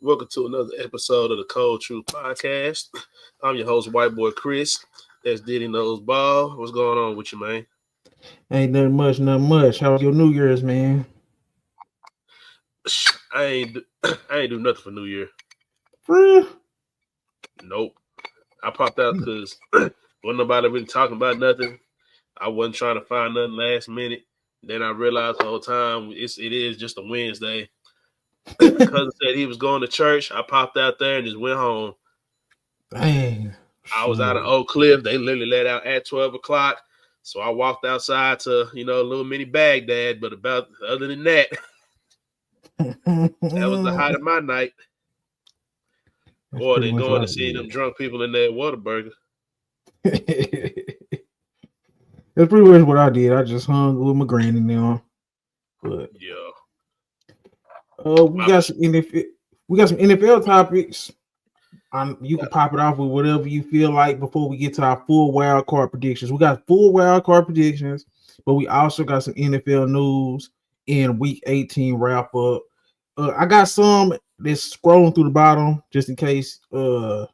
Welcome to another episode of the Cold Truth Podcast. I'm your host, White Boy Chris. That's Diddy Knows Ball. What's going on with you, man? Ain't nothing much. How was your New Year's, man? I ain't do nothing for New Year. For real? Nope. I popped out because wasn't nobody really talking about nothing. I wasn't trying to find nothing last minute. Then I realized the whole time it is just a Wednesday. My cousin said he was going to church. I popped out there and just went home. Dang. I was out of Oak Cliff. They literally let out at 12 o'clock. So I walked outside to, a little mini Baghdad. But other than that, that was the height of my night. Or then going to see them drunk people in that Whataburger. That's pretty much what I did. I just hung with my granny now. But yeah. We got some NFL topics. You can pop it off with whatever you feel like before we get to our full wild card predictions. We got full wild card predictions, but we also got some NFL news and Week 18 wrap up. I got some that's scrolling through the bottom just in case you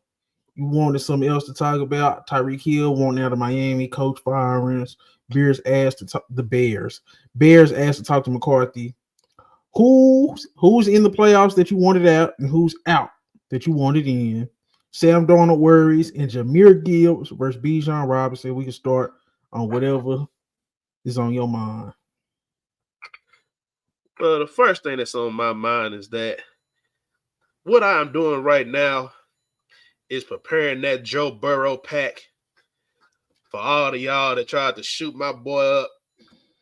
wanted something else to talk about. Tyreek Hill wanting out of Miami, coach firings. Bears asked to talk to talk to McCarthy. Who's in the playoffs that you wanted out and who's out that you wanted in? Sam Darnold worries and Jahmyr Gibbs versus Bijan Robinson. We can start on whatever is on your mind. Well, the first thing that's on my mind is that what I'm doing right now is preparing that Joe Burrow pack for all of y'all that tried to shoot my boy up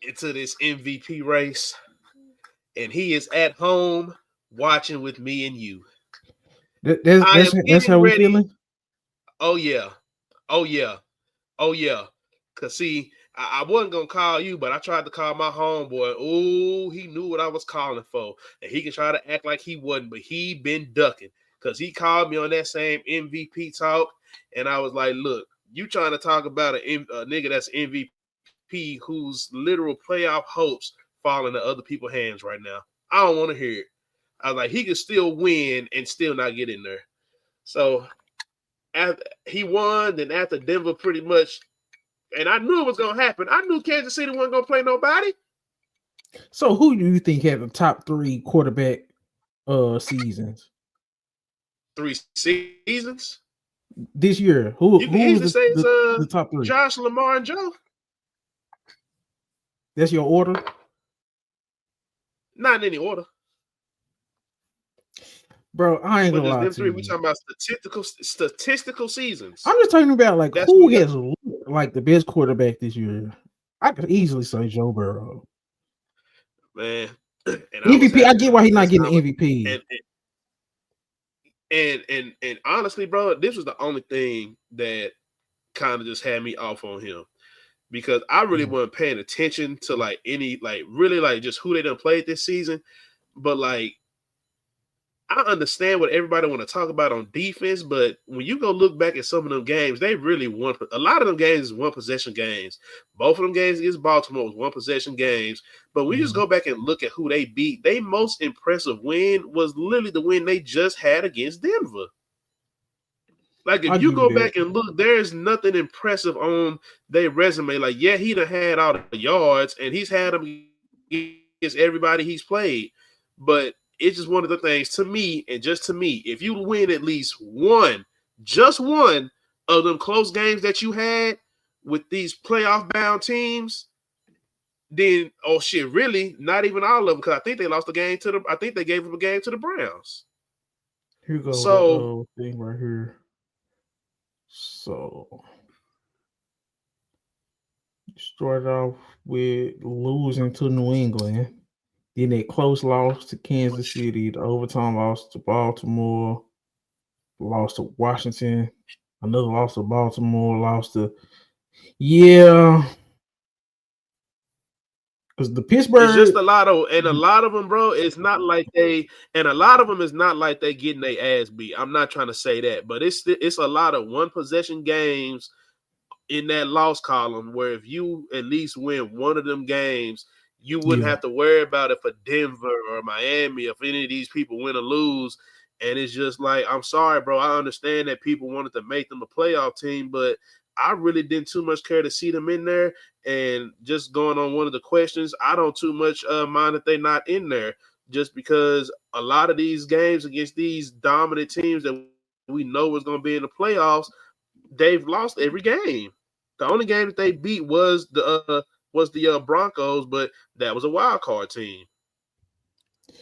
into this MVP race. And he is at home watching with me and you. That's how we're feeling? Oh, yeah. Because, see, I wasn't going to call you, but I tried to call my homeboy. Oh, he knew what I was calling for. And he can try to act like he wasn't, but he been ducking. Because he called me on that same MVP talk, and I was like, look, you trying to talk about a nigga that's MVP whose literal playoff hopes fall into other people's hands right now. I don't want to hear it. I was like, he could still win and still not get in there. So after he won, then after Denver pretty much, and I knew it was going to happen. I knew Kansas City wasn't going to play nobody. So who do you think had the top 3 quarterback seasons? 3 seasons? This year. Who's the top 3? Josh, Lamar, and Joe. That's your order? Not in any order. Bro, I ain't gonna lie to you. We talking about statistical seasons. I'm just talking about who has the best quarterback this year. I could easily say Joe Burrow. Man. MVP, I get why he's not getting MVP. And honestly, bro, this was the only thing that kind of just had me off on him. Because I really wasn't paying attention to really just who they done played this season. But I understand what everybody want to talk about on defense, but when you go look back at some of them games, they really won. A lot of them games is one possession games. Both of them games against Baltimore was one possession games. But we just go back and look at who they beat. Their most impressive win was literally the win they just had against Denver. If you go back and look, there is nothing impressive on their resume. He done had all the yards, and he's had them against everybody he's played. But it's just one of the things to me, if you win at least just one of them close games that you had with these playoff-bound teams, then, oh shit, really, not even all of them, because I think they lost the game I think they gave them a game to the Browns. Here goes the thing right here. So, started off with losing to New England, then a close loss to Kansas City, the overtime loss to Baltimore, loss to Washington, another loss to Baltimore, because the Pittsburgh, it's just a lot of them, bro. It's not like a lot of them is not like they getting their ass beat. I'm not trying to say that, but it's a lot of one possession games in that loss column where if you at least win one of them games, you wouldn't have to worry about it for Denver or Miami. If any of these people win or lose, And it's just like, I'm sorry, bro. I understand that people wanted to make them a playoff team, but I really didn't too much care to see them in there. And just going on one of the questions, I don't too much mind that they're not in there, just because a lot of these games against these dominant teams that we know is going to be in the playoffs, they've lost every game. The only game that they beat was the Broncos, but that was a wild card team.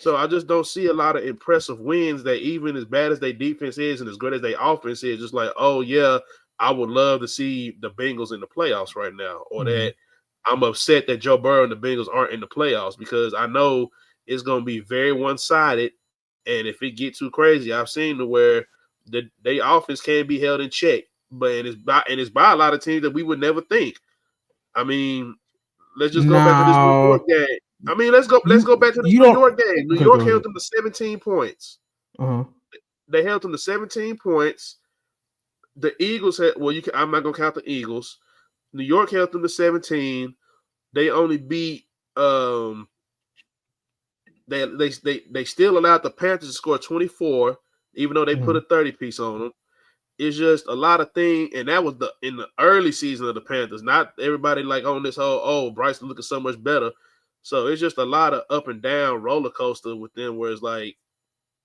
So I just don't see a lot of impressive wins that, even as bad as their defense is and as good as their offense is, just like, oh yeah, I would love to see the Bengals in the playoffs right now, or that I'm upset that Joe Burrow and the Bengals aren't in the playoffs, because I know it's going to be very one-sided. And if it get too crazy, I've seen to where their offense can be held in check, but it's by a lot of teams that we would never think. I mean, let's just go back to this New York Now, game. I mean, let's go back to this you New don't. York game. New Okay, go York ahead. held them to 17 points. Uh-huh. They held them to 17 points. The Eagles had, I'm not gonna count the Eagles. New York held them to 17. They only beat they still allowed the Panthers to score 24, even though they put a 30 piece on them. It's just a lot of things, and that was in the early season of the Panthers. Not everybody like on this whole, Bryce looking so much better. So it's just a lot of up and down roller coaster with them, where it's like,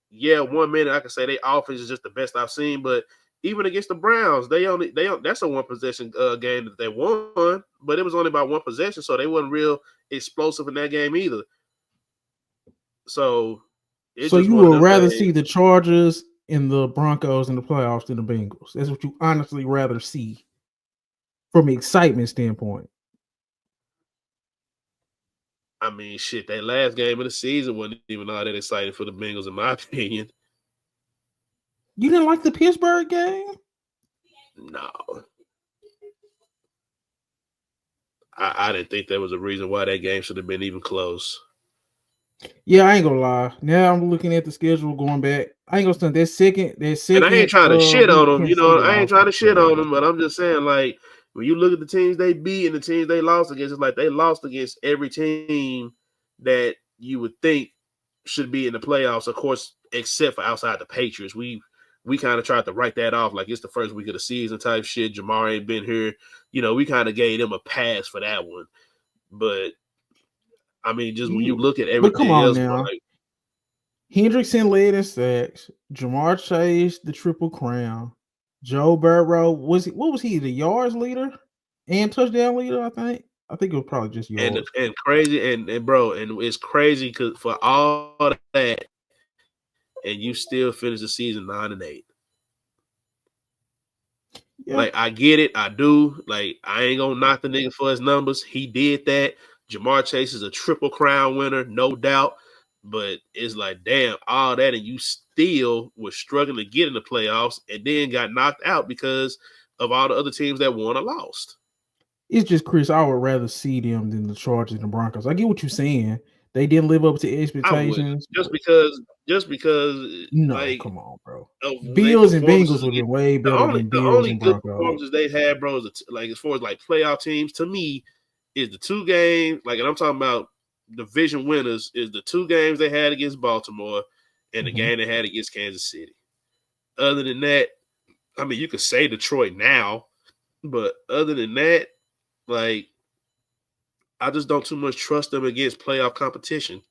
yeah, 1 minute I can say their offense is just the best I've seen, but even against the Browns, that's a one possession game that they won, but it was only about one possession, so they wasn't real explosive in that game either. So it's just you one of would them rather things. see the Chargers and the Broncos in the playoffs than the Bengals. That's what you honestly rather see from an excitement standpoint. I mean, shit, that last game of the season wasn't even all that exciting for the Bengals, in my opinion. You didn't like the Pittsburgh game? No. I didn't think there was a reason why that game should have been even close. Yeah, I ain't gonna lie. Now I'm looking at the schedule going back. I ain't gonna stand that second. And I ain't trying to shit on them, Kansas City I ain't loss trying to was shit on trash. them, but I'm just saying, like, when you look at the teams they beat and the teams they lost against, it's like they lost against every team that you would think should be in the playoffs, of course, except for outside the Patriots. We kind of tried to write that off like it's the first week of the season type shit. Jahmyr ain't been here. We kind of gave them a pass for that one. But, I mean, just when you look at But come everything on else, bro, now. like, Hendrickson led in sacks. Jamar Chase, the Triple Crown. Joe Burrow, what was he, the yards leader and touchdown leader, I think? I think it was probably just yards. and crazy, and bro, and it's crazy because for all that, and you still finish the season 9-8. Yeah. Like, I get it, I do. Like, I ain't gonna knock the nigga for his numbers. He did that. Jamar Chase is a Triple Crown winner, no doubt. But it's like, damn, all that, and you still was struggling to get in the playoffs, and then got knocked out because of all the other teams that won or lost. It's just, Chris, I would rather see them than the Chargers and the Broncos. I get what you're saying. They didn't live up to expectations. Just because, No, like, come on, bro. of their Bills and Bengals performances would have against, been way the better only than the Bills only and good Broncos. performances they've had, bro, is like, as far as like playoff teams, to me, is the two games, like, and I'm talking about division winners, is the two games they had against Baltimore and the game they had against Kansas City. Other than that, I mean, you could say Detroit now, but other than that, like, I just don't too much trust them against playoff competition.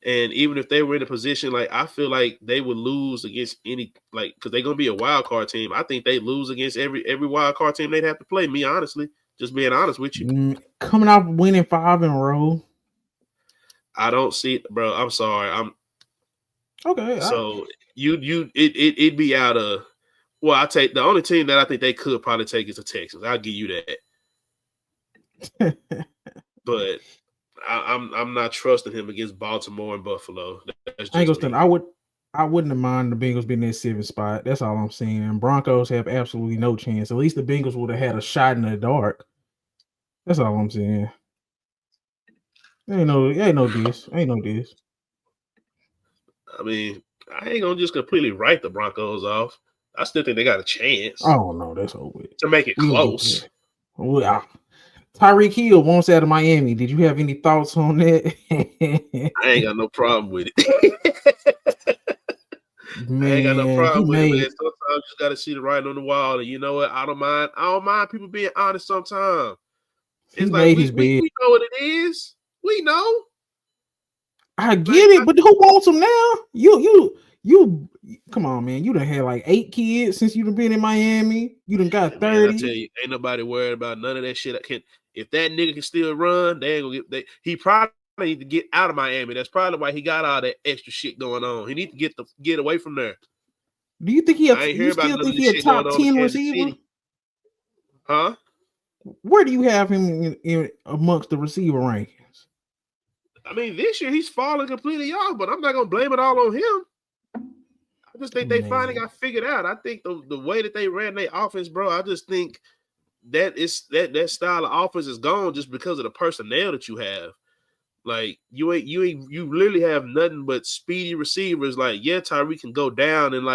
And even if they were in a position, like, I feel like they would lose against any, like, because they're gonna be a wild card team. I think they lose against every wild card team they'd have to play. Me, honestly, just being honest with you, coming off winning 5 in a row. I don't see it, bro. I'm sorry. I'm okay. So it'd be out of. Well, I take the only team that I think they could probably take is the Texans. I'll give you that. But I'm not trusting him against Baltimore and Buffalo. I ain't gonna stand. I wouldn't have mind the Bengals being in that 7th spot. That's all I'm saying. And Broncos have absolutely no chance. At least the Bengals would have had a shot in the dark. That's all I'm saying. Ain't no diss. Ain't no diss. I mean, I ain't gonna just completely write the Broncos off. I still think they got a chance. Oh no, that's over to make it close. Well, Tyreek Hill wants out of Miami. Did you have any thoughts on that? I ain't got no problem with it. Man, I ain't got no problem with it, man. made Sometimes you just gotta see the writing on the wall, and you know what? I don't mind people being honest sometimes. he It's like made we his bed. know what it is. We know. I get Like, it, but who wants him now? You. Come on, man. You done had like 8 kids since you done been in Miami. You done got man, I 30. tell you, ain't nobody worried about none of that shit. If that nigga can still run, they ain't gonna get. He probably need to get out of Miami. That's probably why he got all that extra shit going on. He need to get away from there. Do you think I ain't hearing about still none of think this he a shit going top on in 10 Kansas receiver? City. Huh? Where do you have him in amongst the receiver rankings? I mean, this year he's falling completely off, but I'm not gonna blame it all on him. I just think they finally got figured out. I think the way that they ran their offense, bro, I just think that style of offense is gone just because of the personnel that you have. Like you literally have nothing but speedy receivers. Like, yeah, Tyreek can go down and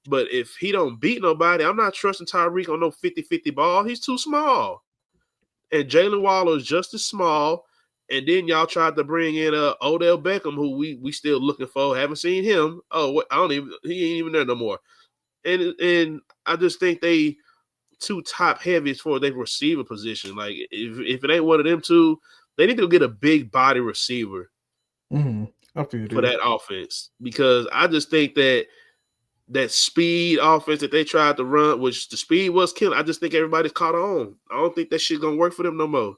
but if he don't beat nobody, I'm not trusting Tyreek on no 50-50 ball. He's too small. And Jalen Waller is just as small. And then y'all tried to bring in Odell Beckham, who we still looking for. Haven't seen him. Oh, he ain't even there no more. And I just think they too top heavy as far as their receiver position. Like if it ain't one of them two, they need to get a big body receiver for that offense. Because I just think that speed offense that they tried to run, which the speed was killing, I just think everybody's caught on. I don't think that shit gonna work for them no more.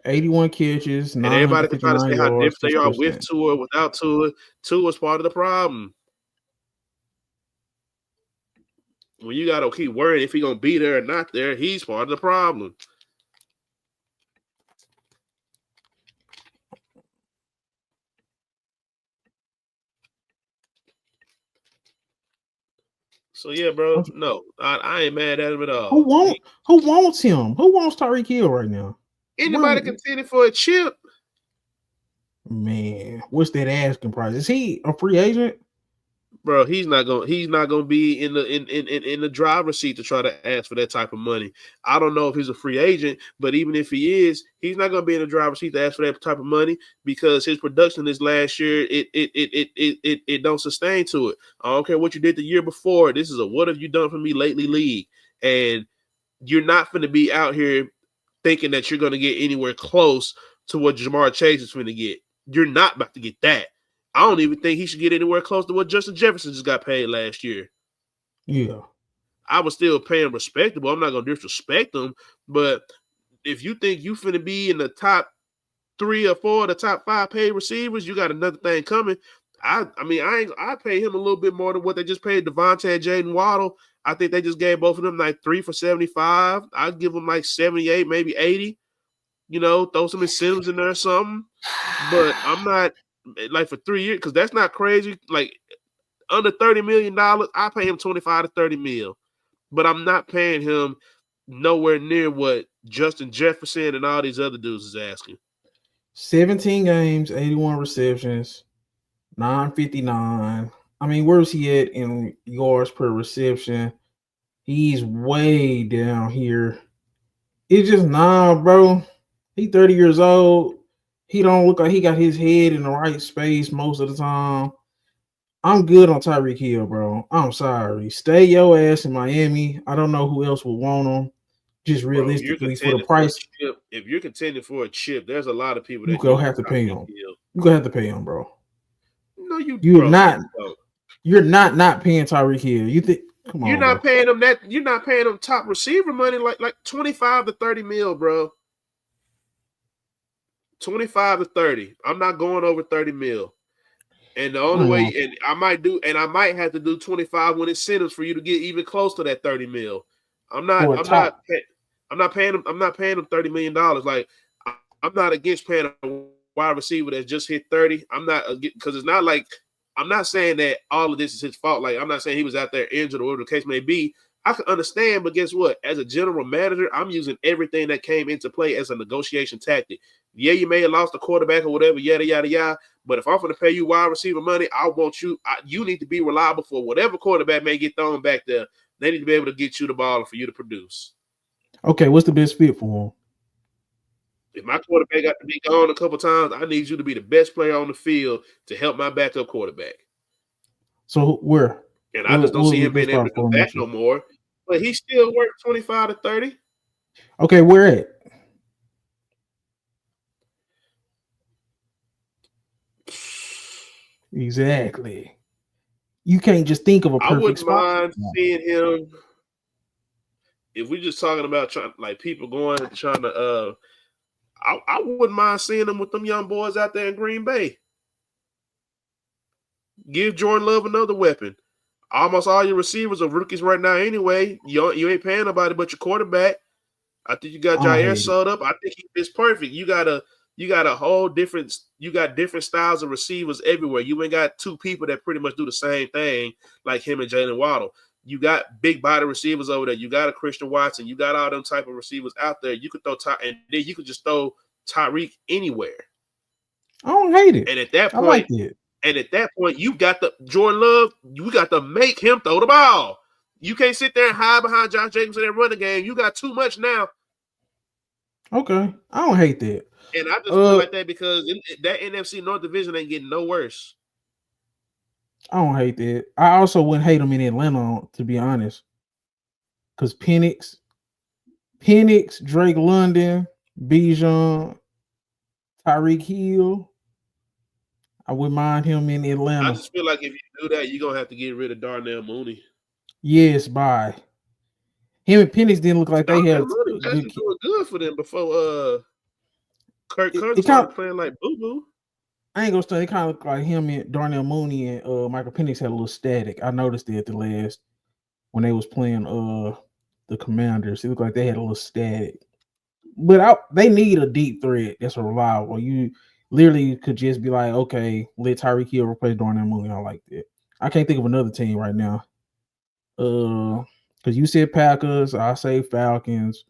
81 catches, And everybody can try to 959 say how yards, different they are 50%. with Tua, without Tua. Tua is part of the problem. When you got to keep worrying if he's going to be there or not there, he's part of the problem. So, yeah, bro, no, I ain't mad at him at all. Who wants him? Who wants Tyreek Hill right now? Anybody contending for a chip? Man, what's that asking price? Is he a free agent? Bro, he's not gonna be in the driver's seat to try to ask for that type of money. I don't know if he's a free agent, but even if he is, he's not gonna be in the driver's seat to ask for that type of money because his production this last year it don't sustain to it. I don't care what you did the year before. This is a what have you done for me lately league, and you're not going to be out here thinking that you're going to get anywhere close to what Ja'Marr Chase is going to get. You're not about to get that. I don't even think he should get anywhere close to what Justin Jefferson just got paid last year. Yeah. I was still paying respectable. I'm not going to disrespect him, but if you think you finna be in the top 3 or 4 of the top 5 paid receivers, you got another thing coming. I pay him a little bit more than what they just paid Devontae and Jaden Waddle. I think they just gave both of them like 3 for $75. I'd give them like 78, maybe 80. You know, throw some incentives in there or something. But I'm not like for 3 years because that's not crazy. Like under $30 million, I pay him 25 to 30 mil. But I'm not paying him nowhere near what Justin Jefferson and all these other dudes is asking. 17 games, 81 receptions, 959. I mean, where's he at in yards per reception? He's way down here. It's just bro. He 30 years old. He don't look like he got his head in the right space most of the time. I'm good on Tyreek Hill, bro. I'm sorry. Stay your ass in Miami. I don't know who else would want him. Just realistically, for the price. If you're contending for a chip, there's a lot of people that you go have to pay him. You gonna have to pay him, bro. No, you're not paying Tyreek Hill. You think? Come on, you're not paying him that. You're not paying him top receiver money like 25 to 30 mil, bro. 25 to 30. I'm not going over 30 mil. And the only way, and I might have to do 25 with incentives for you to get even close to that 30 mil. I'm not paying him $30 million. Like I'm not against paying a wide receiver that's just hit 30. I'm not, because it's not like, I'm not saying that all of this is his fault. Like I'm not saying he was out there injured or whatever the case may be. I can understand, but guess what? As a general manager, I'm using everything that came into play as a negotiation tactic. Yeah, you may have lost a quarterback or whatever, yada, yada, yada. But if I'm going to pay you wide receiver money, I want you. You need to be reliable for whatever quarterback may get thrown back there. They need to be able to get you the ball and for you to produce. Okay, what's the best fit for him? If my quarterback got to be gone a couple times, I need you to be the best player on the field to help my backup quarterback. So where? And I just don't see him Let's being able start to do that formation. no more. But he still worked 25 to 30. Okay, where at? Exactly. You can't just think of a I perfect wouldn't spot. mind seeing him if we're just talking about people going and trying to. I wouldn't mind seeing them with them young boys out there in Green Bay. Give Jordan Love another weapon. Almost all your receivers are rookies right now anyway. You ain't paying nobody but your quarterback. I think you got Jahmyr sold up. I think it's perfect. You got a whole different styles of receivers everywhere. You ain't got two people that pretty much do the same thing like him and Jalen Waddle. You got big body receivers over there. You got a Christian Watson. You got all them type of receivers out there. You could throw and then you could just throw Tyreek anywhere. I don't hate it. And at that point, I like it. And at that point, you got the Jordan Love. You got to make him throw the ball. You can't sit there and hide behind Josh Jacobs in that running game. You got too much now. Okay, I don't hate that. And I just feel like that because that NFC North division ain't getting no worse. I don't hate that. I also wouldn't hate them in Atlanta, to be honest. Because Penix, Drake London, Bijan, Tyreek Hill. I wouldn't mind him in Atlanta. I just feel like if you do that, you're going to have to get rid of Darnell Mooney. Yes, bye. Him and Penix didn't look like they had Mooney doing good for them before Kirk Cousins started playing like boo-boo. I ain't gonna say it kind of looked like him and Darnell Mooney and Michael Penix had a little static. I noticed it at the last when they was playing the Commanders. It looked like they had a little static. But they need a deep threat that's reliable. You literally could just be like, okay, let Tyreek Hill replace Darnell Mooney. I like that. I can't think of another team right now. Because you said Packers, I say Falcons.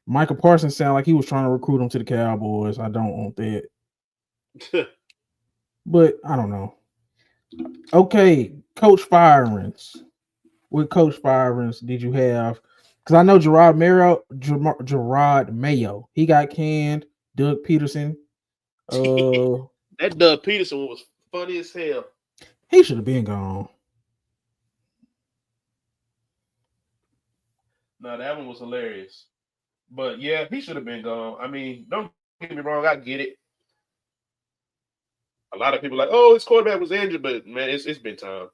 Michael Parsons sounded like he was trying to recruit him to the Cowboys. I don't want that. But I don't know. Okay, coach firings. What coach firings did you have? Because I know Gerard Mayo. He got canned. Doug Peterson. That Doug Peterson was funny as hell. He should have been gone. No, that one was hilarious. But yeah, he should have been gone. I mean, don't get me wrong, I get it. A lot of people are like, oh, his quarterback was injured, but man, it's been time.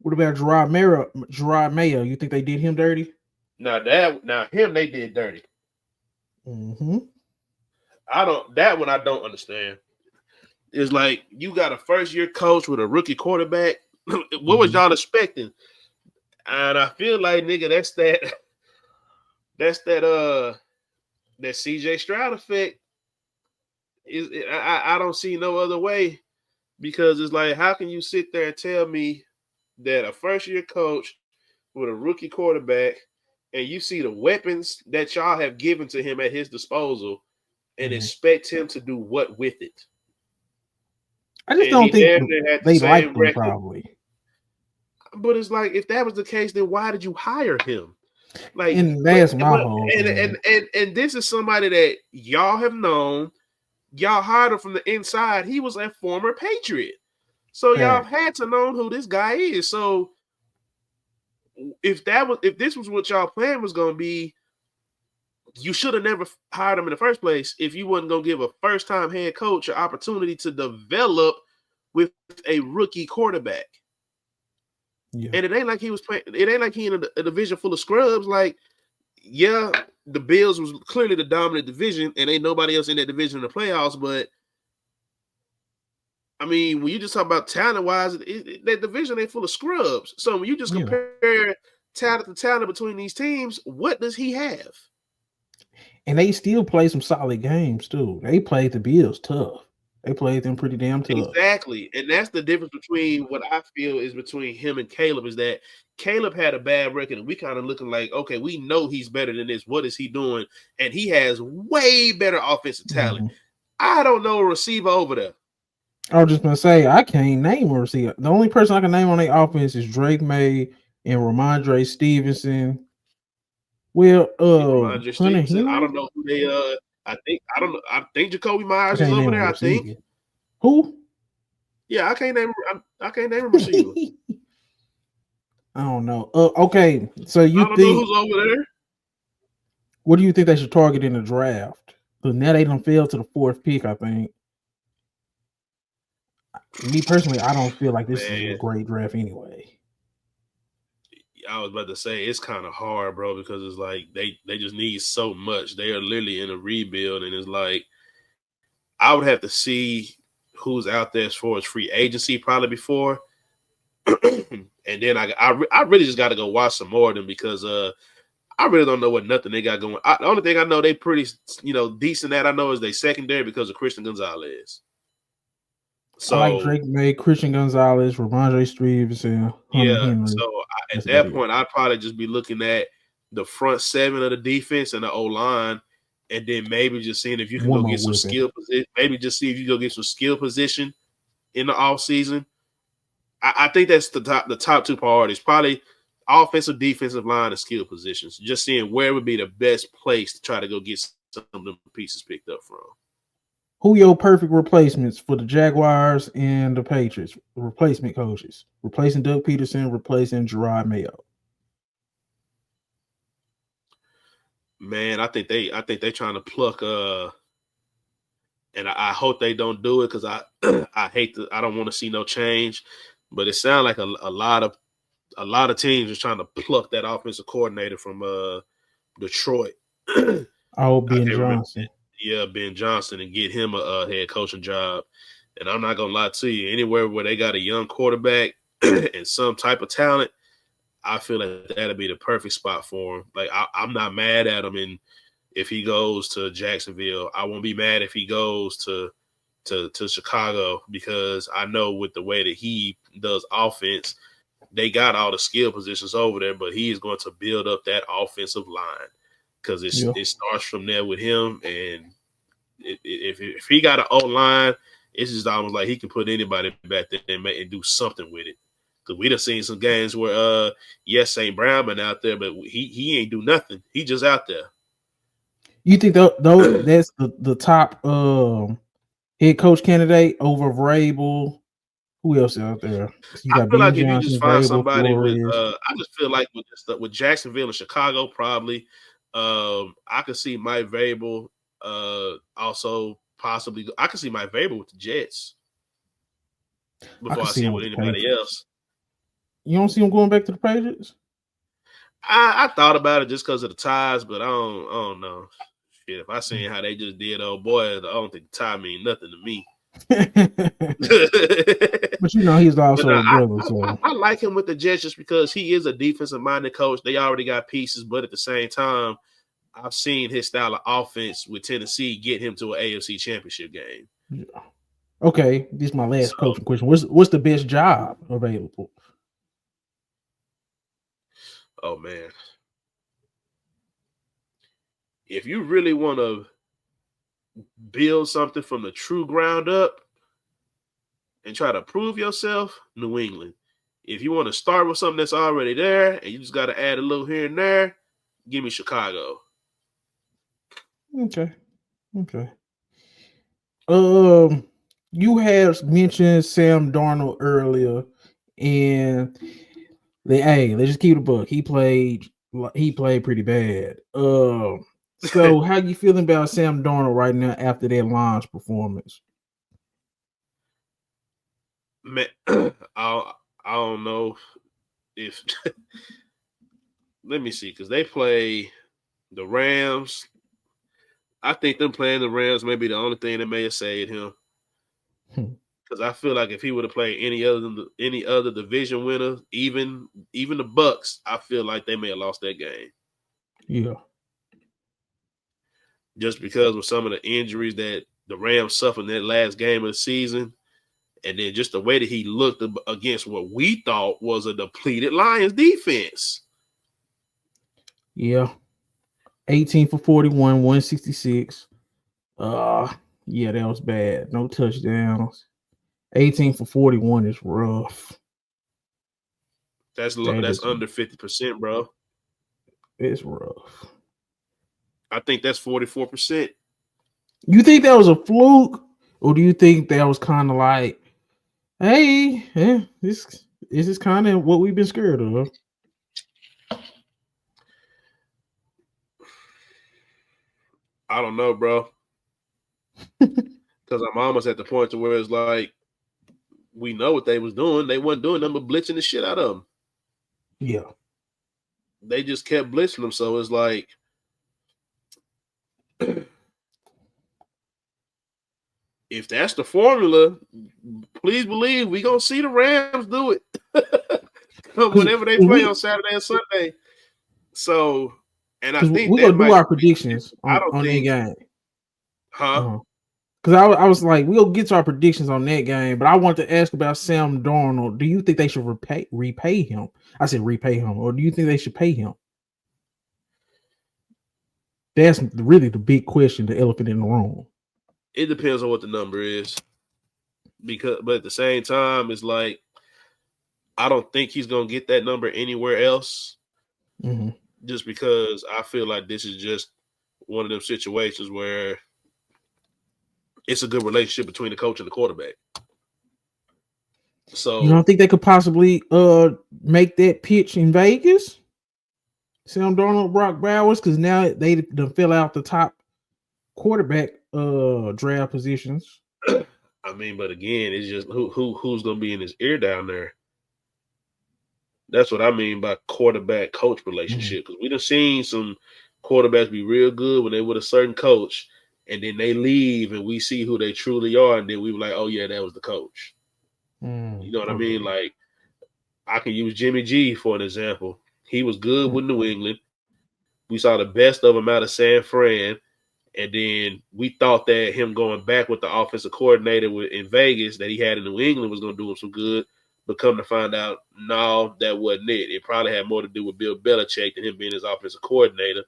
What about Gerard Mayo? You think they did him dirty? Now him they did dirty. Mm-hmm. That one I don't understand. It's like you got a first-year coach with a rookie quarterback. What was y'all expecting? And I feel like, nigga, that's that CJ Stroud effect. I don't see no other way, because it's like, how can you sit there and tell me that a first-year coach with a rookie quarterback, and you see the weapons that y'all have given to him at his disposal, and expect him to do what with it? I just don't think they like him, probably. But it's like, if that was the case, then why did you hire him? Like, and that's my whole and this is somebody that y'all have known. Y'all hired him from the inside. He was a former Patriot. So y'all had to know who this guy is. So if this was what y'all plan was going to be, you should have never hired him in the first place if you wasn't going to give a first-time head coach an opportunity to develop with a rookie quarterback. Yeah. And it ain't like he was playing. It ain't like he in a division full of scrubs. Like, yeah, the Bills was clearly the dominant division, and ain't nobody else in that division in the playoffs. But I mean, when you just talk about talent-wise, that division ain't full of scrubs. So when you just compare talent to talent between these teams, what does he have? And they still play some solid games too. They played the Bills tough. They played them pretty damn tough. Exactly. And that's the difference between what I feel is between him and Caleb, is that Caleb had a bad record, and we kind of looking like, okay, we know he's better than this. What is he doing? And he has way better offensive talent. I don't know a receiver over there. I was just going to say, I can't name a receiver. The only person I can name on their offense is Drake May and Ramondre Stevenson. Well, Ramondre Stevenson, I don't know who they I think Jacoby Myers is over there, I think. Who? Yeah, I can't name a receiver. I don't know. Okay, so I you don't know think who's over there. what do you think they should target in the draft? Because now they don't fail to the 4th pick, I think. Me personally, I don't feel like this is a Man, great draft anyway. I was about to say it's kind of hard, bro, because it's like they just need so much. They are literally in a rebuild, and it's like I would have to see who's out there as far as free agency probably before, and then I really just got to go watch some more of them because I really don't know what nothing they got going. The only thing I know they pretty decent at I know is they secondary because of Christian Gonzalez. I like So Drake May, Christian Gonzalez, Ramondre Stevenson, Hunter yeah, Henry. so at That's about that it. point I'd probably just be looking at the front 7 of the defense and the O line, and then maybe just seeing if you can One go more get some weapon. skill position. Maybe just see if you go get some skill position in the off season. I think that's the top 2 priorities. Probably offensive, defensive line, and skill positions. Just seeing where would be the best place to try to go get some of them pieces picked up from. Who your perfect replacements for the Jaguars and the Patriots? Replacement coaches. Replacing Doug Peterson, replacing Gerard Mayo. Man, I think they trying to pluck and I hope they don't do it because I I don't want to see no change. But it sounds like a lot of teams are trying to pluck that offensive coordinator from Detroit. Oh, I Ben can't remember. Johnson. Yeah, Ben Johnson, and get him a head coaching job. And I'm not gonna lie to you, anywhere where they got a young quarterback and some type of talent, I feel like that'd be the perfect spot for him. Like I'm not mad at him, and if he goes to Jacksonville, I won't be mad if he goes to Chicago because I know with the way that he does offense, they got all the skill positions over there, but he is going to build up that offensive line because it starts from there with him. And if he got an O line, it's just almost like he can put anybody back there and do something with it. Because we done seen some games where, yes, St. Brown been out there, but he ain't do nothing. He just out there. You think though that's the top head coach candidate over Vrabel? Who else out there? You I got feel Ben like if you just Johnson, find Vrabel, somebody with, Flores. I just feel like with Jacksonville and Chicago, probably, I could see Mike Vrabel, also possibly. I could see Mike Vrabel with the Jets before I see see him him with with the anybody Patriots. else. You don't see him going back to the Patriots? I thought about it just because of the ties, but I don't know. Shit, if I seen how they just did, oh boy, I don't think the tie mean nothing to me. But he's also no, a brother, so I like him with the Jets just because he is a defensive-minded coach. They already got pieces, but at the same time, I've seen his style of offense with Tennessee get him to an AFC Championship game. yeah. Okay, this is my last coaching question. What's the best job available? Oh man, if you really want to build something from the true ground up and try to prove yourself, New England. If you want to start with something that's already there and you just got to add a little here and there, give me Chicago. Okay. You have mentioned Sam Darnold earlier, and let's just keep it a buck. He played pretty bad. So how you feeling about Sam Darnold right now after that Lions performance? Man, I don't know if let me see, because they play the Rams. I think them playing the Rams may be the only thing that may have saved him. Because I feel like if he would have played any other division winner, even the Bucks, I feel like they may have lost that game. Yeah. Just because of some of the injuries that the Rams suffered in that last game of the season, and then just the way that he looked against what we thought was a depleted Lions defense. Yeah. 18 for 41, 166. Yeah, that was bad. No touchdowns. 18 for 41 is rough. That's under 50%, bro. It's rough. I think that's 44%. You think that was a fluke? Or do you think that was kind of like, hey, this is kind of what we've been scared of? I don't know, bro. Because I'm almost at the point to where it's like we know what they was doing. They wasn't doing nothing but blitzing the shit out of them. Yeah. They just kept blitzing them. So it's like, if that's the formula, please believe we gonna see the Rams do it whenever they play on Saturday and Sunday. So, and I think we're that gonna do might. our predictions I don't on that think, game. huh? Because I was like, we'll get to our predictions on that game, but I want to ask about Sam Darnold. Do you think they should repay him? I said repay him, or do you think they should pay him? That's really the big question, the elephant in the room. It depends on what the number is, but at the same time, it's like I don't think he's gonna get that number anywhere else. Mm-hmm. Just because I feel like this is just one of them situations where it's a good relationship between the coach and the quarterback. So you don't think they could possibly make that pitch in Vegas? Sam Darnold, Brock Bowers, because now they fill out the top quarterback draft positions. I mean, but again, it's just who's gonna be in his ear down there. That's what I mean by quarterback coach relationship. Because we done seen some quarterbacks be real good when they with a certain coach, and then they leave, and we see who they truly are, and then we were like, oh yeah, that was the coach. You know what I mean? Like, I can use Jimmy G for an example. He was good with New England. We saw the best of him out of San Fran. And then we thought that him going back with the offensive coordinator in Vegas that he had in New England was going to do him some good. But come to find out, no, that wasn't it. It probably had more to do with Bill Belichick than him being his offensive coordinator.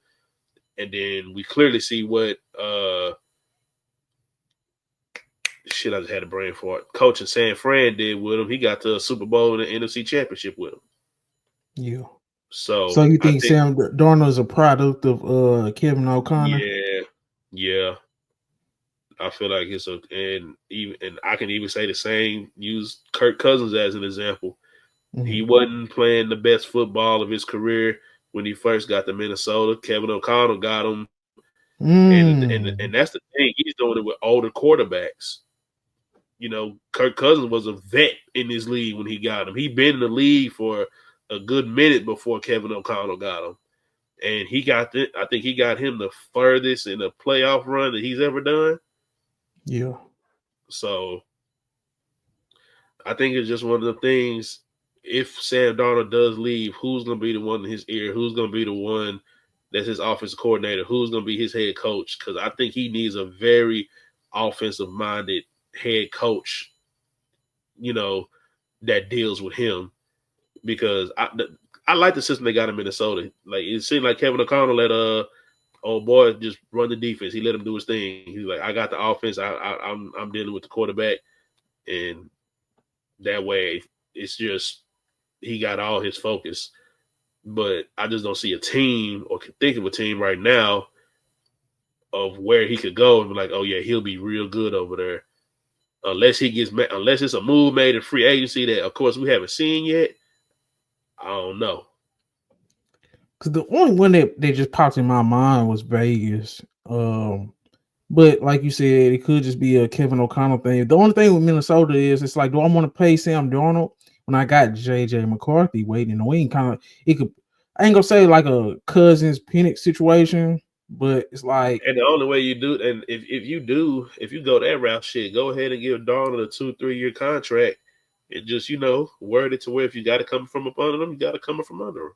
And then we clearly see what I just had a brain fart. Coach in San Fran did with him. He got to a Super Bowl and an NFC Championship with him. Yeah. So you think Sam Darnold is a product of Kevin O'Connor? Yeah. I feel like it's and I can even say the same. Use Kirk Cousins as an example. Mm-hmm. He wasn't playing the best football of his career when he first got to Minnesota. Kevin O'Connell got him, and that's the thing. He's doing it with older quarterbacks. You know, Kirk Cousins was a vet in this league when he got him. He'd been in the league for a good minute before Kevin O'Connell got him, and I think he got him the furthest in a playoff run that he's ever done. Yeah. So I think it's just one of the things. If Sam Darnold does leave, who's going to be the one in his ear? Who's going to be the one that's his offensive coordinator? Who's going to be his head coach? Because I think he needs a very offensive-minded head coach, you know, that deals with him. Because I like the system they got in Minnesota. Like, it seemed like Kevin O'Connell let old boy just run the defense. He let him do his thing. He's like, I got the offense. I'm dealing with the quarterback, and that way it's just he got all his focus. But I just don't see a team or can think of a team right now of where he could go and be like, oh yeah, he'll be real good over there. Unless it's a move made in free agency that, of course, we haven't seen yet. I don't know. Because the only one that just popped in my mind was Vegas. But like you said, it could just be a Kevin O'Connell thing. The only thing with Minnesota is it's like, do I want to pay Sam Darnold when I got JJ McCarthy waiting in the wing? Kind of, I ain't gonna say like a Cousins Penix situation, but it's like, and the only way you do, and if you go that route, shit, go ahead and give Darnold a 2-3 year contract, and just word it to where if you got to come from up under them, you got to come from under them.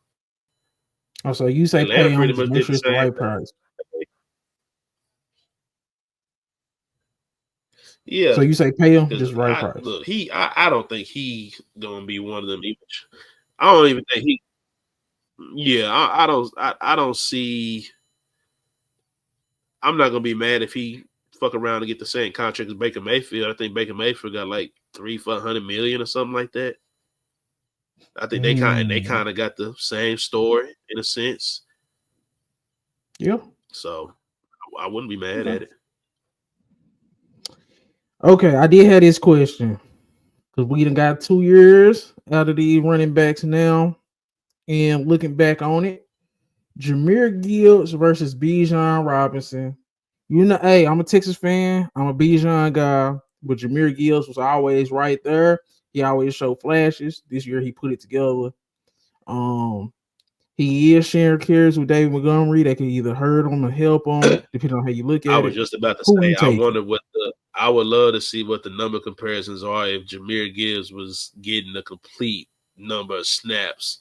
Oh, so you say pay him, pretty much make sure it's the right price. Yeah. So you say pay him just right price. Look, I don't think he's gonna be one of them. I don't even think he. Yeah, I don't see. I'm not gonna be mad if he fuck around and get the same contract as Baker Mayfield. I think Baker Mayfield got like $300 million or something like that. I think they kind of got the same story in a sense. Yeah. So I wouldn't be mad at it. Okay, I did have this question because we done got 2 years out of the running backs now, and looking back on it, Jahmyr Gibbs versus Bijan Robinson. You know, hey, I'm a Texas fan. I'm a Bijan guy, but Jahmyr Gibbs was always right there. He always showed flashes. This year, he put it together. Um, he is sharing carries with David Montgomery. That could either hurt him or help him, depending on how you look I at was it. just about to Who say, you taking? I would love to see what the number comparisons are if Jahmyr Gibbs was getting a complete number of snaps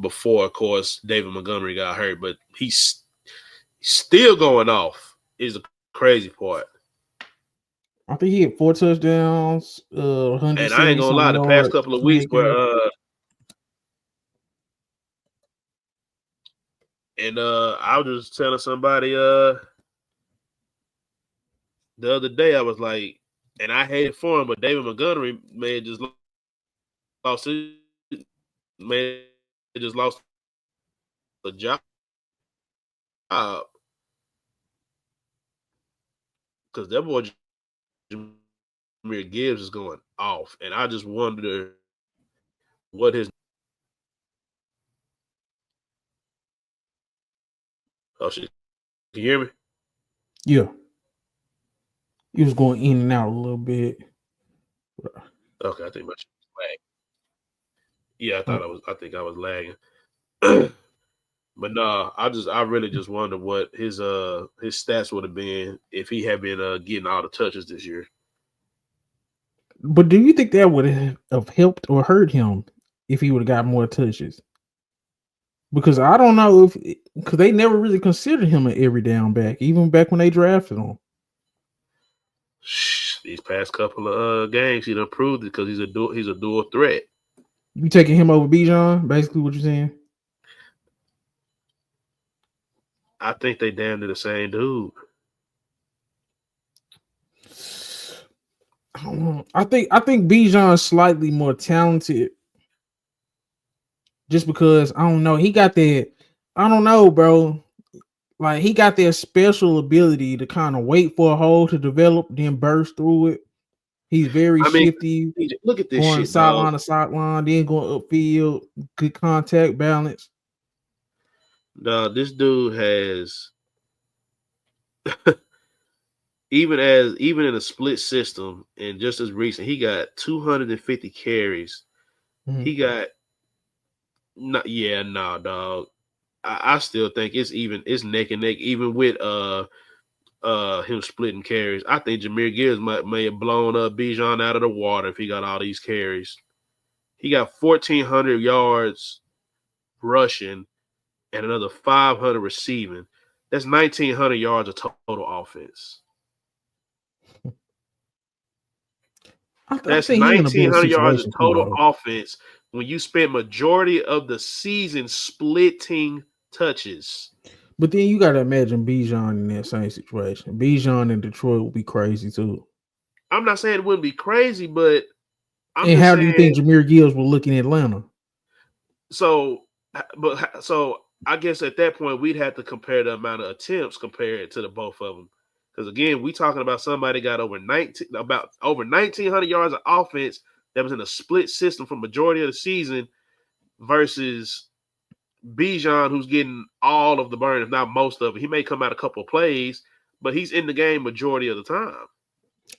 before, of course, David Montgomery got hurt. But he's still going off is the crazy part. I think he had 4 touchdowns, And I ain't 170 gonna something lie, the past yards, couple of weeks 28 where carries. I was just telling somebody the other day, I was like, and I hated for him, but David Montgomery may have just lost his, may have just lost the job because that boy Jahmyr Gibbs is going off, and I just wonder what his. Oh shit! Can you hear me? Yeah, he was going in and out a little bit. Okay, I think my shit was lagging. Yeah, Uh, I think I was lagging. But no, I really just wonder what his stats would have been if he had been getting all the touches this year. but do you think that would have helped or hurt him if he would have got more touches? Because I don't know if because they never really considered him an every down back, even back when they drafted him. These past couple of games, he done proved it because he's a dual threat. You taking him over Bijan? Basically, what you're saying? I think they damn near the same dude. I don't know. I think Bijan's slightly more talented, just because I don't know. He got that. I don't know, bro. Like he got that special ability to kind of wait for a hole to develop, then burst through it. He's very I mean, shifty, look at this going shit, dog. sideline to sideline, then going upfield, good contact balance. Dog, this dude has even in a split system and just as recent, he got 250 carries. Mhm. He got dog. I still think it's neck and neck, even with him splitting carries. I think Jahmyr Gibbs may have blown up Bijan out of the water if he got all these carries. He got 1,400 yards rushing and another 500 receiving. That's 1,900 yards of total offense. I That's think he in a better 1,900 yards of situation too, total though. offense when you spend majority of the season splitting touches. But then you got to imagine Bijan in that same situation. Bijan in Detroit would be crazy too. I'm not saying it wouldn't be crazy, but I'm And just how do you saying. think Jahmyr Gibbs will look in Atlanta? So, so I guess at that point we'd have to compare the amount of attempts compared to the both of them. Because again, we talking about somebody got over 1,900 yards of offense that was in a split system for majority of the season versus Bijan, who's getting all of the burn, if not most of it. He may come out a couple of plays, but he's in the game majority of the time.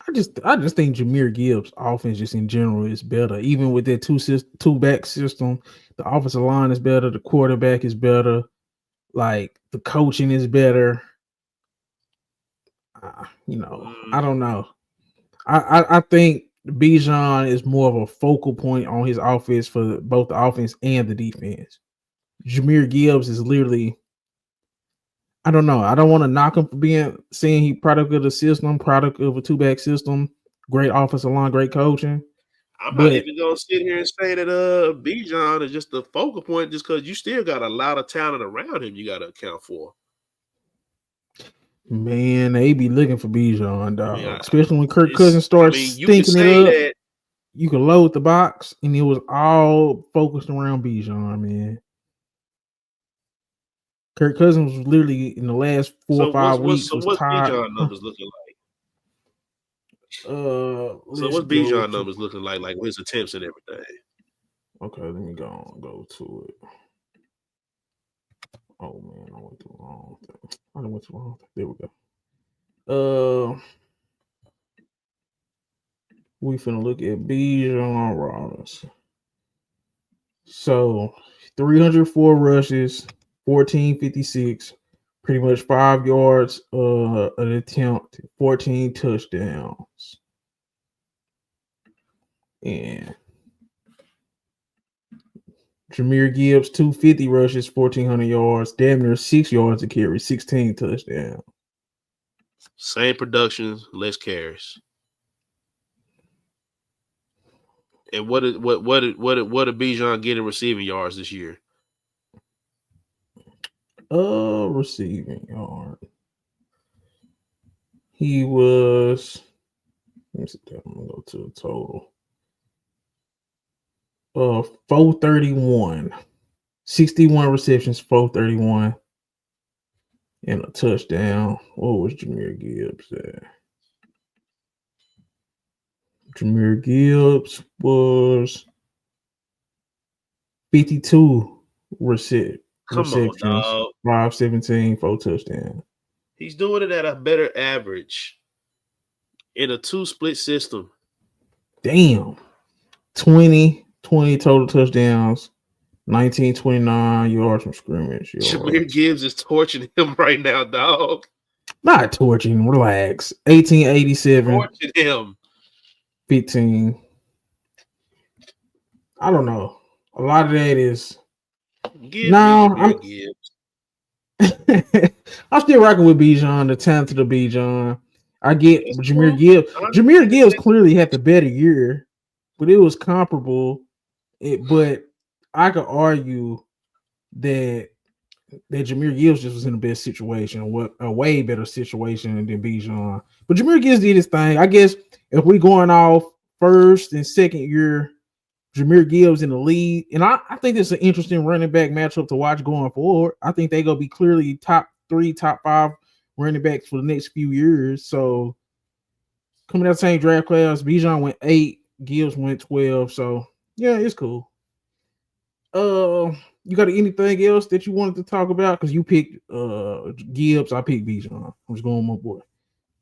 I just think Jahmyr Gibbs' offense just in general is better. Even with that two back system, the offensive line is better, the quarterback is better, like the coaching is better. I don't know. I think Bijan is more of a focal point on his offense for both the offense and the defense. Jahmyr Gibbs is literally, I don't know. I don't want to knock him for saying he product of the system, product of a two back system, great offensive line, great coaching. I'm not But even gonna sit here and say that Bijan is just the focal point, just because you still got a lot of talent around him you got to account for. man, they be looking for Bijan, I mean, dog. Especially when Kirk Cousins starts you can stinking it say up. that. You can load the box, and it was all focused around Bijan, man. Kirk Cousins was literally in the last 4 or So 5 weeks was what's tired. Bijan numbers looking like? So Let's what's go Bijan to. numbers looking like with his attempts and everything? Okay, let me go to it. Oh man, I went to the wrong thing. I went to the wrong thing. There we go. We finna look at Bijan Robinson. So 304 rushes, 1456, pretty much 5 yards an attempt, 14 touchdowns. And Jahmyr Gibbs, 250 rushes, 1,400 yards, damn near 6 yards a carry, 16 touchdowns. Same production, less carries. And what did Bijan get in receiving yards this year? Receiving yard. He was. Let me see. I'm gonna go to the total. 431. 61 receptions, 431. And a touchdown. What was Jahmyr Gibbs at? Jahmyr Gibbs was 52 receptions, Come on, dog. 517, 4 touchdowns. He's doing it at a better average in a 2-split system. Damn. 20 total touchdowns, 1929 yards from scrimmage. Jahmyr Gibbs is torching him right now, dog. Not torching, relax. 1887. Torching him. 15. I don't know. A lot of that is. I'm still rocking with Bijan, the talented of Bijan. I get Jahmyr Gibbs. Jahmyr Gibbs clearly had the better year, but it was comparable. But I could argue that Jahmyr Gibbs just was in the best situation, a way better situation than Bijan. But Jahmyr Gibbs did his thing. I guess if we going off first and second year, Jahmyr Gibbs in the lead, and I think it's an interesting running back matchup to watch going forward. I think they're gonna be clearly top 3, top 5 running backs for the next few years. So coming out of the same draft class, Bijan went 8, Gibbs went 12. So yeah, it's cool. You got anything else that you wanted to talk about? Because you picked Gibbs, I picked Bijan. I'm just going with my boy.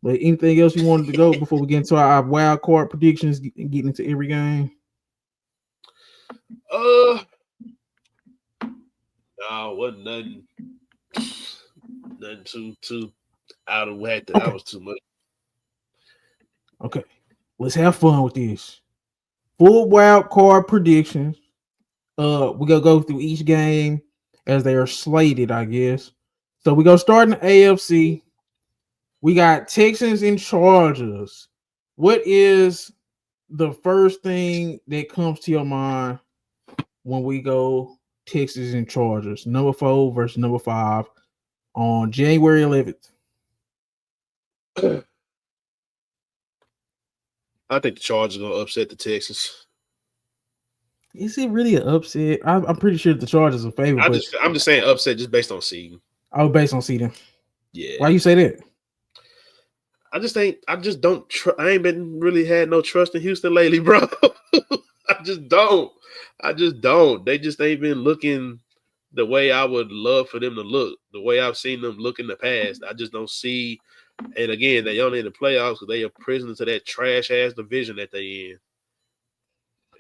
But anything else you wanted to go before we get into our wild card predictions and getting into every game? No, wasn't nothing too out of whack. That was too much. Okay, let's have fun with this. Full wild card predictions. We're gonna go through each game as they are slated, I guess. So we go start in the AFC. We got Texans and Chargers. What is the first thing that comes to your mind when we go Texans and Chargers? Number 4 versus number 5 on January 11th. I think the Chargers are gonna upset the Texans. Is it really an upset? I'm pretty sure the Chargers are favored. I'm just saying upset just based on seeding. Oh, based on seeding. Yeah. Why you say that? I ain't been really had no trust in Houston lately, bro. I just don't. They just ain't been looking the way I would love for them to look, the way I've seen them look in the past. I just don't see. And again, they only in the playoffs because they are prisoners to that trash ass division that they in.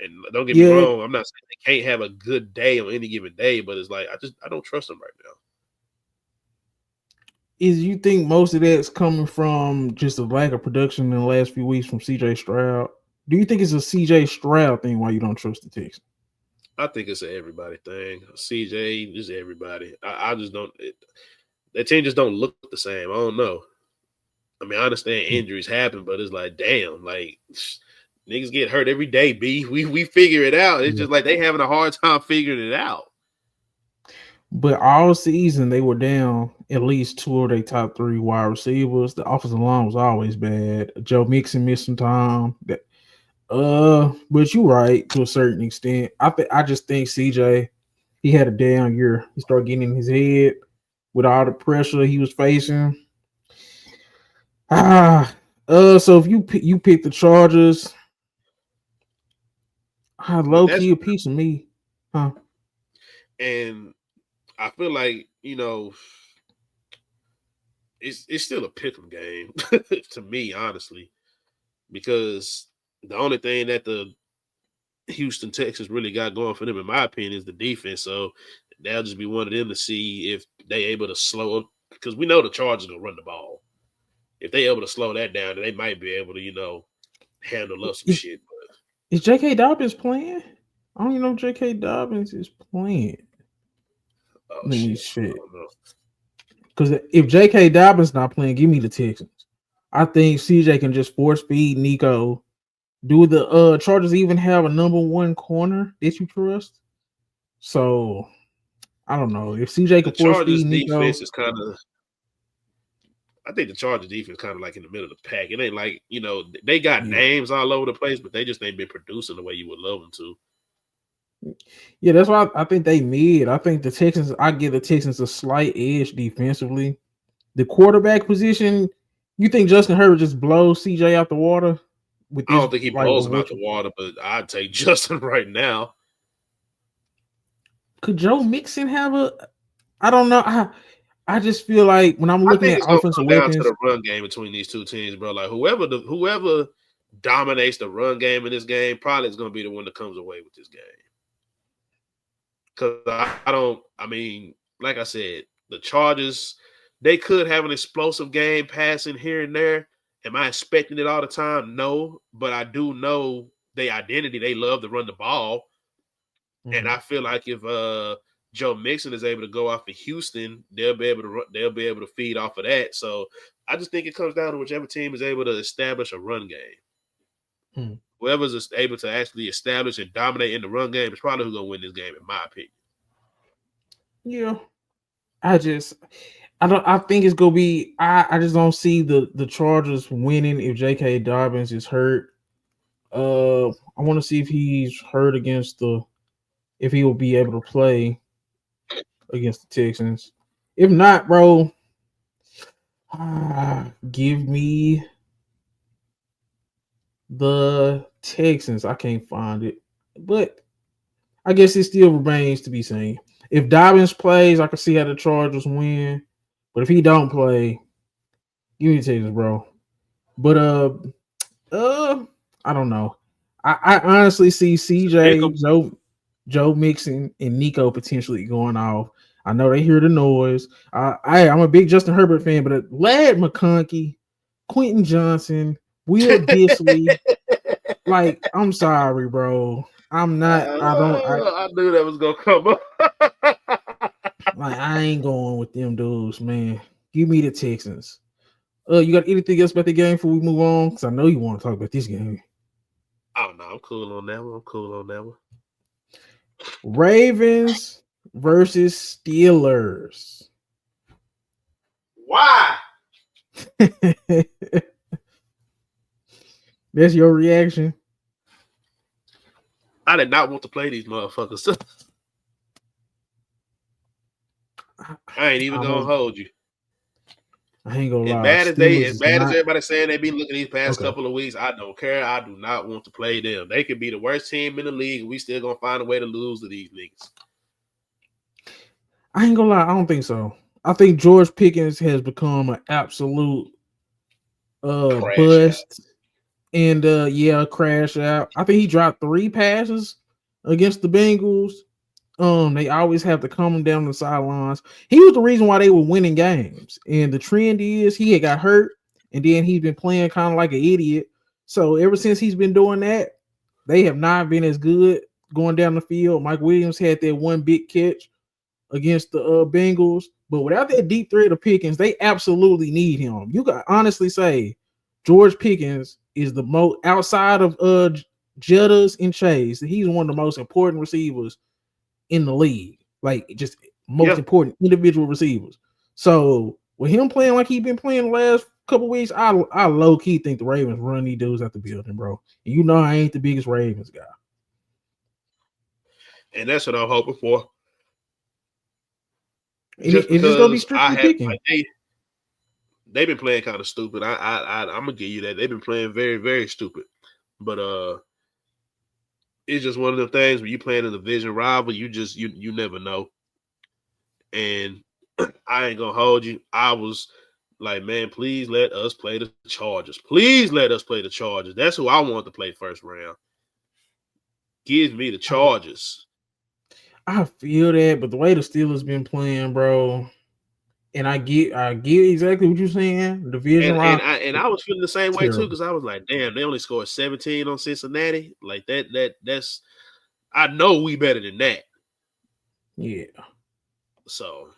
And don't get me wrong, I'm not saying they can't have a good day on any given day, but it's like I don't trust them right now. Is you think most of that's coming from just a lack of production in the last few weeks from CJ Stroud? Do you think it's a CJ Stroud thing why you don't trust the Texans? I think it's an everybody thing. CJ, just everybody. I just don't. That team just don't look the same. I don't know. I mean, I understand injuries happen, but it's like, damn, like niggas get hurt every day. B, we figure it out. It's just like they having a hard time figuring it out. But all season they were down at least 2 of their top 3 wide receivers. The offensive line was always bad. Joe Mixon missed some time. But you're right to a certain extent. I just think CJ, he had a down year. He started getting in his head with all the pressure he was facing. So if you pick the Chargers, But low that's key a piece of me, huh? and I feel like it's still a pick'em game to me, honestly, because the only thing that the Houston Texans really got going for them, in my opinion, is the defense. So that'll just be one of them to see if they able to slow up, because we know the Chargers gonna run the ball. If they able to slow that down, then they might be able to handle up some Is, shit. But is J.K. Dobbins playing? I don't even know if J.K. Dobbins is playing. oh Let me shit, I check. don't know. Because if J.K. Dobbins not playing, give me the Texans. I think CJ can just force feed Nico. Do the Chargers even have a number one corner that you trust? So I don't know if CJ The can force Chargers feed Nico. defense is kind of. I think the Chargers defense kind of like in the middle of the pack. It ain't like they got Yeah, names all over the place, but they just ain't been producing the way you would love them to. yeah, that's why I think they mid. I think the Texans. I give the Texans a slight edge defensively. The quarterback position. You think Justin Herbert just blows CJ out the water with I this? don't think he Like, blows with them out what the water, but I'd take Justin right now. could Joe Mixon have a? I don't know. I just feel like when I'm I looking think at it's gonna offensive come down to weapons, the run game between these two teams, bro. Like whoever dominates the run game in this game probably is gonna be the one that comes away with this game. Because I mean, like I said, the Chargers, they could have an explosive game passing here and there. Am I expecting it all the time? No, but I do know their identity. They love to run the ball. And I feel like if Joe Mixon is able to go off of Houston, they'll be able to feed off of that. So I just think it comes down to whichever team is able to establish a run game. Whoever's able to actually establish and dominate in the run game is probably who's gonna win this game, in my opinion. Yeah, I don't. I think it's gonna be. I just don't see the Chargers winning if J.K. Dobbins is hurt. I want to see if he's hurt if he will be able to play against the Texans. If not, bro, give me the Texans. I can't find it, but I guess it still remains to be seen. If Dobbins plays, I can see how the Chargers win. But if he don't play, give me the Texans, bro. But I don't know. I honestly see CJ, Joe Mixon, and Nico potentially going off. I know they hear the noise. I'm a big Justin Herbert fan, but Lad McConkey, Quentin Johnson, Will Disley, like, I'm sorry, bro. I'm not. I knew that was gonna come up. I ain't going with them dudes, man. Give me the Texans. You got anything else about the game before we move on? Because I know you want to talk about this game. Oh no, I'm cool on that one. Ravens versus Steelers. Why? That's your reaction? I did not want to play these motherfuckers. I ain't even gonna hold you. I ain't gonna As lie. bad as not... everybody's saying they be looking these past couple of weeks, I don't care. I do not want to play them. They could be the worst team in the league. We still gonna find a way to lose to these niggas. I ain't gonna lie. I don't think so. I think George Pickens has become an absolute bust. And crash out. I think he dropped 3 passes against the Bengals. They always have to calm him down the sidelines. He was the reason why they were winning games. And the trend is he had got hurt, and then he's been playing kind of like an idiot. So ever since he's been doing that, they have not been as good going down the field. Mike Williams had that one big catch against the Bengals, but without that deep threat of Pickens, they absolutely need him. You can honestly say George Pickens is the most, outside of Jettas and Chase, he's one of the most important receivers in the league, like just most important individual receivers. So with him playing like he's been playing the last couple weeks, I low key think the Ravens run these dudes out the building, bro. And you know I ain't the biggest Ravens guy, and that's what I'm hoping for. Just because gonna be strictly picking. they've been playing kind of stupid. I'm gonna give you that. They've been playing very, very stupid. But it's just one of the things when you playing a division rival, you never know. And I ain't gonna hold you. I was like, man, please let us play the Chargers. Please let us play the Chargers. That's who I want to play first round. Give me the Chargers. I feel that, but the way the Steelers been playing, bro, and I get exactly what you're saying. Division rival, and I was feeling the same way too, because I was like, damn, they only scored 17 on Cincinnati. Like that's I know we better than that. Yeah. So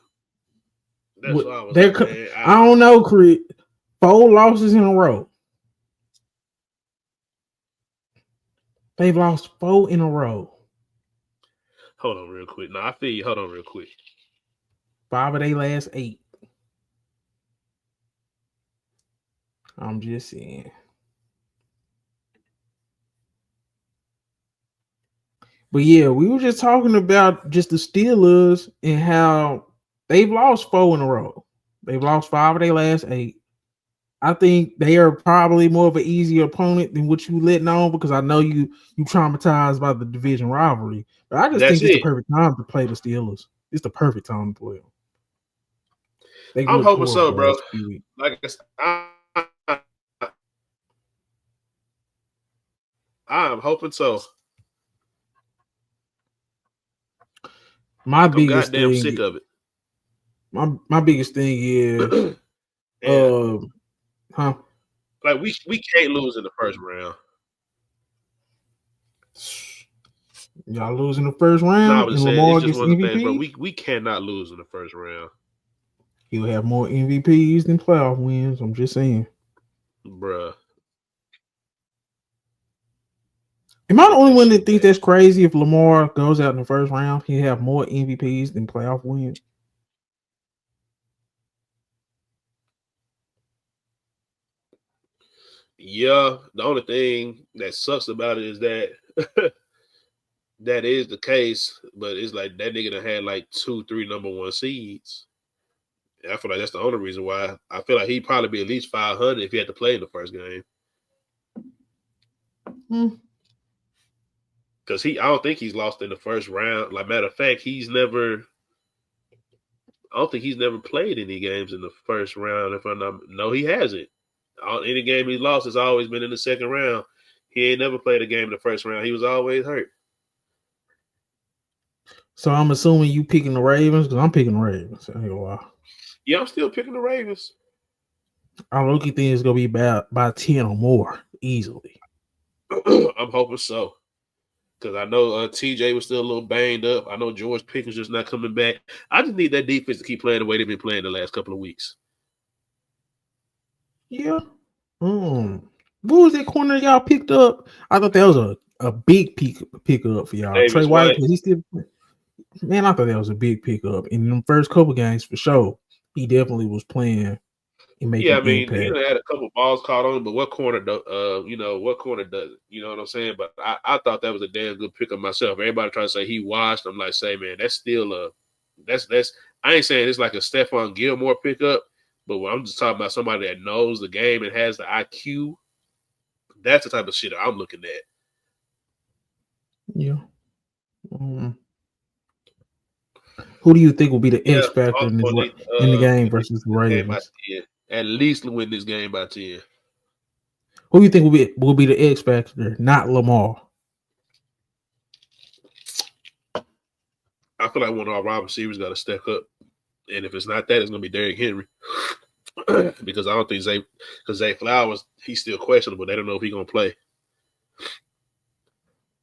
that's what I was like, man. I don't know, Creed. 4 losses in a row. They've lost 4 in a row. Hold on real quick. No, I feel you. Hold on real quick. 5 of their last 8. I'm just saying. But yeah, we were just talking about just the Steelers and how they've lost 4 in a row. They've lost 5 of their last 8. I think they are probably more of an easier opponent than what you letting on, because I know you traumatized by the division rivalry. But I just think it's the perfect time to play the Steelers. It's the perfect time to play them. I'm hoping so, bro. Like I said, I'm hoping so. My biggest goddamn thing, sick of it. My biggest thing is, like we can't lose in the first round. Y'all lose in the first round, and Lamar gets MVP. Things, bro. We cannot lose in the first round. He'll have more MVPs than playoff wins. I'm just saying, bruh. Am I the only one that thinks that's crazy? If Lamar goes out in the first round, he'll have more MVPs than playoff wins. Yeah, the only thing that sucks about it is that that is the case, but it's like that nigga done had like 2-3 number 1 seeds. I feel like that's the only reason why. I feel like he'd probably be at least 500 if he had to play in the first game. Because I don't think he's lost in the first round. Like, matter of fact, I don't think he's never played any games in the first round. No, he hasn't. Any game he's lost has always been in the second round. He ain't never played a game in the first round. He was always hurt. So I'm assuming you picking the Ravens, because I'm picking the Ravens. I ain't gonna lie. Yeah, I'm still picking the Ravens. I look at things gonna be by 10 or more easily. I'm hoping so, because I know TJ was still a little banged up. I know George Pickens just not coming back. I just need that defense to keep playing the way they've been playing the last couple of weeks. Yeah. What was that corner y'all picked up? I thought that was a big pickup for y'all. Trey White, he still. Man, I thought that was a big pickup in the first couple games for sure. He definitely was playing and making impact. He had a couple balls caught on him, but what corner does it? You know what I'm saying? But I thought that was a damn good pickup myself. Everybody trying to say he washed. I'm like, say, man, that's still that's I ain't saying it's like a Stephon Gilmore pickup, but when I'm just talking about somebody that knows the game and has the IQ, that's the type of shit I'm looking at. Yeah. Who do you think will be the X factor in the game versus the Ravens? At least win this game by 10. Who do you think will be the X factor, not Lamar? I feel like one of our wide receivers got to step up, and if it's not that, it's going to be Derrick Henry. Because I don't think Zay Flowers, he's still questionable. They don't know if he's going to play.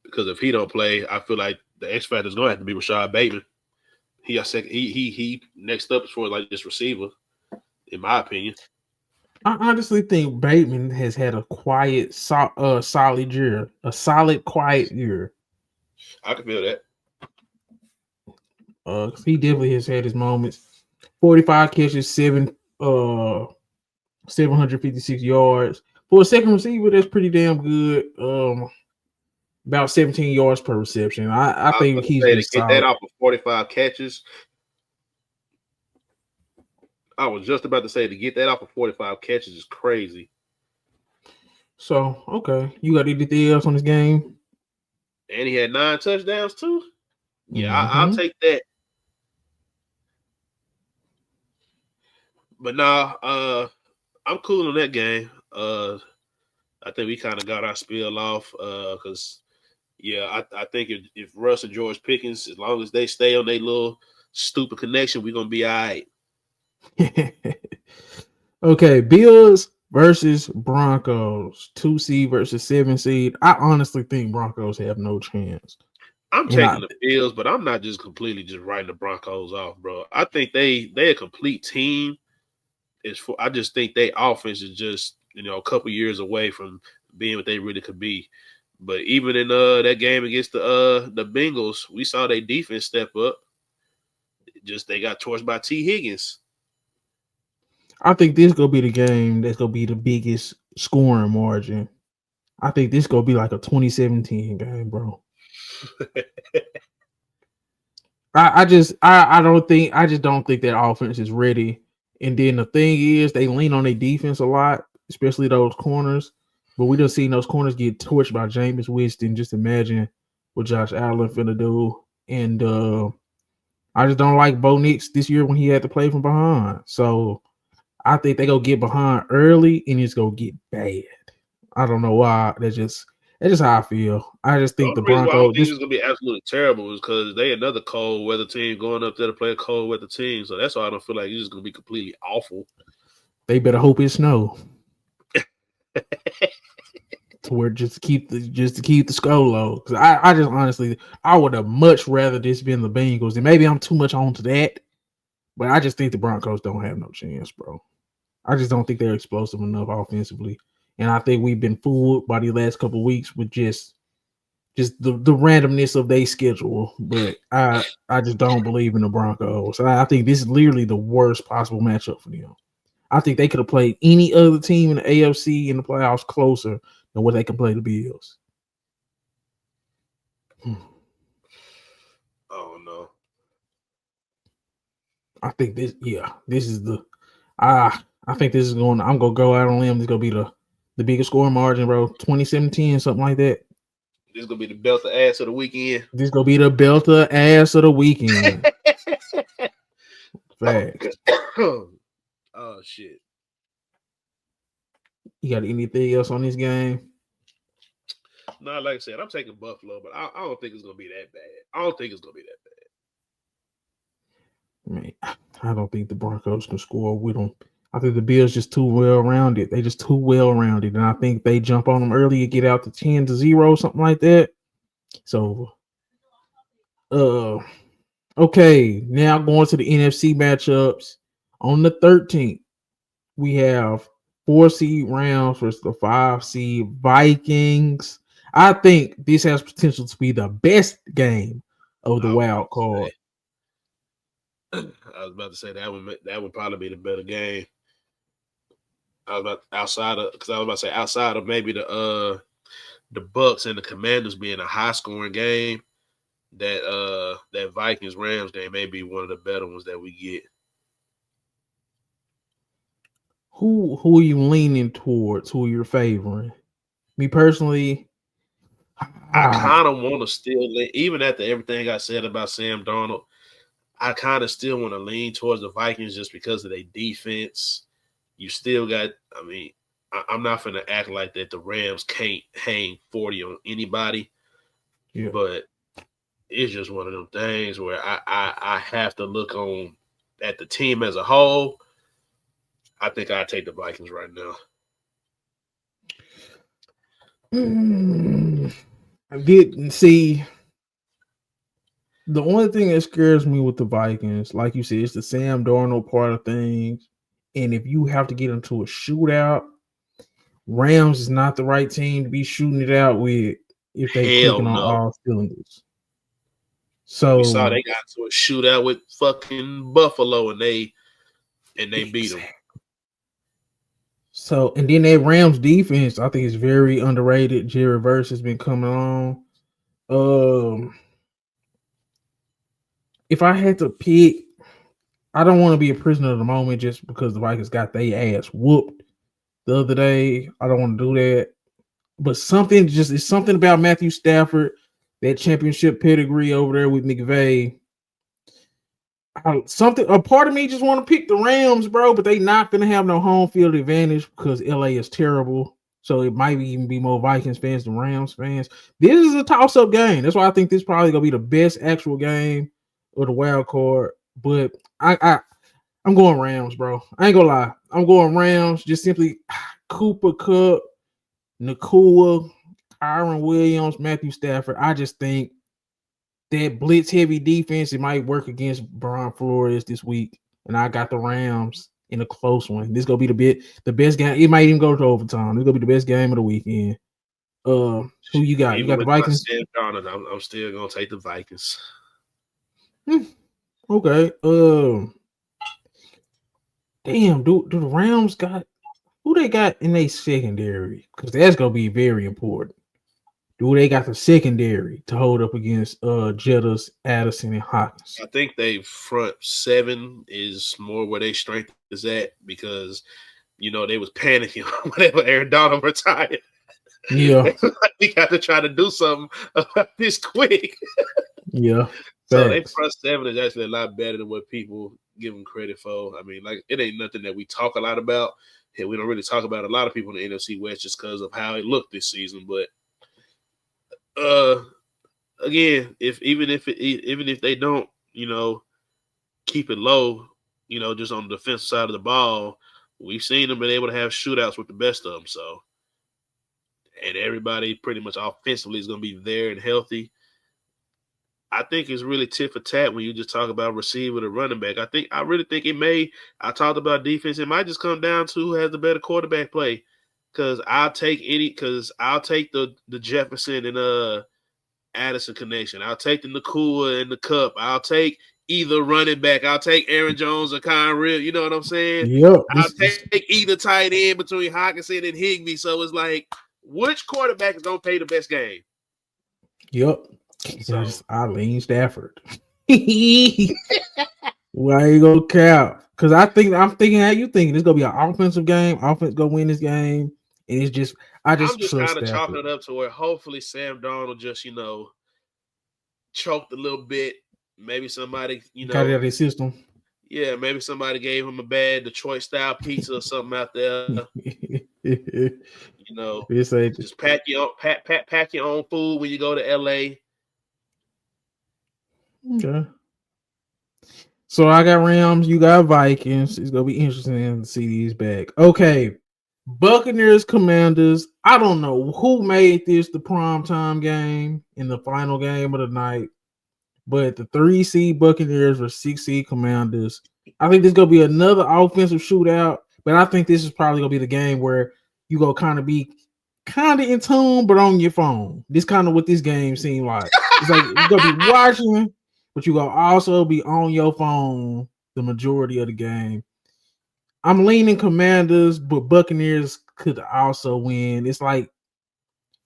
Because if he don't play, I feel like the X factor is going to have to be Rashad Bateman. He next up as far as like this receiver, in my opinion. I honestly think Bateman has had a quiet, solid year. A solid, quiet year. I can feel that. He definitely has had his moments. 45 catches, 756 yards. For a second receiver, that's pretty damn good. About 17 yards per reception. I think he's to get that off of 45 catches. I was just about to say to get that off of 45 catches is crazy. So, okay. You got anything else on this game? And he had 9 touchdowns too. Yeah, I'll Mm-hmm. take that. But nah, I'm cool on that game. I think we kind of got our spiel off because, yeah, I think if Russ and George Pickens, as long as they stay on their little stupid connection, we're going to be all right. Okay, Bills versus Broncos, 2 seed versus 7 seed. I honestly think Broncos have no chance. I'm taking the Bills, but I'm not just completely just writing the Broncos off, bro. I think they a complete team. I just think their offense is just a couple years away from being what they really could be. But even in that game against the Bengals, we saw their defense step up. Just they got torched by T. Higgins. I think this gonna be the game that's gonna be the biggest scoring margin. I think this gonna be like a 2017 game, bro. I just don't think that offense is ready. And then the thing is, they lean on their defense a lot, especially those corners. But we just seen those corners get torched by Jameis Winston. Just imagine what Josh Allen finna do. And I just don't like Bo Nix this year when he had to play from behind. So I think they go get behind early and it's gonna get bad. I don't know why. That's just how I feel. I just think the reason why I don't Broncos. think it's gonna be absolutely terrible is because they another cold weather team going up there to play a cold weather team. So that's why I don't feel like it's just gonna be completely awful. They better hope it snow. To where just to keep the score low. Because I just honestly I would have much rather this been the Bengals. And maybe I'm too much on to that. But I just think the Broncos don't have no chance, bro. I just don't think they're explosive enough offensively. And I think we've been fooled by the last couple of weeks with just the randomness of their schedule. But I just don't believe in the Broncos. I think this is literally the worst possible matchup for them. I think they could have played any other team in the AFC in the playoffs closer than what they can play the Bills. Oh no. I think this is the I think this is going. I'm gonna go out on a limb. This is gonna be the biggest scoring margin, bro. 27-10, something like that. This is gonna be the belt of ass of the weekend. This is gonna be the belt of ass of the weekend. Fact. Oh shit. You got anything else on this game? No, like I said, I'm taking Buffalo, but I don't think it's gonna be that bad. I don't think it's gonna be that bad. Man, I don't think the Broncos can score with them. I think the Bills just too well rounded. They just too well rounded, and I think they jump on them early and get out to 10-0, something like that. So, okay, now going to the NFC matchups on the 13th, we have 4 seed Rams versus the 5 seed Vikings. I think this has potential to be the best game of the wild card. I was about to say that would probably be the better game. Outside of maybe the Bucks and the Commanders being a high scoring game, that Vikings Rams game may be one of the better ones that we get. Who are you leaning towards? Who you're favoring? Me personally, I kind of want to still, even after everything I said about Sam Darnold, I kind of still want to lean towards the Vikings just because of their defense. You still got, I mean, I'm not going to act like that the Rams can't hang 40 on anybody. Yeah. But it's just one of them things where I have to look on at the team as a whole. I think I'd take the Vikings right now. I didn't see. The only thing that scares me with the Vikings, like you said, is the Sam Darnold part of things. And if you have to get into a shootout, Rams is not the right team to be shooting it out with if they clicking on all cylinders. So we saw they got into a shootout with fucking Buffalo and they beat them. So and then that Rams defense, I think is very underrated. Jerry Verse has been coming on. If I had to pick, I don't want to be a prisoner of the moment just because the Vikings got their ass whooped the other day. I don't want to do that. But it's something about Matthew Stafford, that championship pedigree over there with McVay. A part of me just want to pick the Rams, bro, but they not gonna have no home field advantage because LA is terrible. So it might even be more Vikings fans than Rams fans. This is a toss-up game. That's why I think this is probably gonna be the best actual game of the wild card. But I'm going Rams, bro. I ain't gonna lie. I'm going Rams. Just simply Cooper Kupp, Nakua, Kyron Williams, Matthew Stafford. I just think that blitz heavy defense, it might work against Brian Flores this week. And I got the Rams in a close one. This is gonna be the best game. It might even go to overtime. This is gonna be the best game of the weekend. Who you got? Even You got the Vikings? Sam Darnold, I'm still gonna take the Vikings. Okay. Damn, do the Rams got who they got in their secondary? Because that's gonna be very important. Do they got the secondary to hold up against Jettas, Addison, and Hawkins? I think they front seven is more where their strength is at because they was panicking whenever Aaron Donald retired. Yeah, we got to try to do something about this quick. Yeah. So they front seven is actually a lot better than what people give them credit for. I mean, like it ain't nothing that we talk a lot about. Hey, we don't really talk about a lot of people in the NFC West just because of how it looked this season. But again, even if they don't, keep it low, just on the defensive side of the ball, we've seen them been able to have shootouts with the best of them. So, and everybody pretty much offensively is going to be there and healthy. I think it's really tit for tat when you just talk about receiver to running back. I really think it may. I talked about defense. It might just come down to who has the better quarterback play. Because I'll take the Jefferson and Addison connection. I'll take the Nakua and the Cup. I'll take either running back. I'll take Aaron Jones or Conrad. You know what I'm saying? Yep. I'll take either tight end between Hawkinson and Higbee. So it's like, which quarterback is gonna play the best game? Yep. So, I lean Stafford. Why you go cap? Because I'm thinking how you thinking. It's gonna be an offensive game. Offense gonna win this game. And it's just I'm just kind of chalking it up to where hopefully Sam Darnold just choked a little bit. Maybe somebody got it out of his system. Yeah, maybe somebody gave him a bad Detroit style pizza or something out there. Just pack your own food when you go to LA. Okay. So I got Rams, you got Vikings. It's gonna be interesting to see these back. Okay. Buccaneers, Commanders. I don't know who made this the primetime game in the final game of the night, but the 3 seed Buccaneers or 6 seed Commanders. I think this is gonna be another offensive shootout, but I think this is probably gonna be the game where you go kind of in tune, but on your phone. This kind of what this game seemed like. It's like you're gonna be watching, but you gonna also be on your phone the majority of the game. I'm leaning Commanders, but Buccaneers could also win. It's like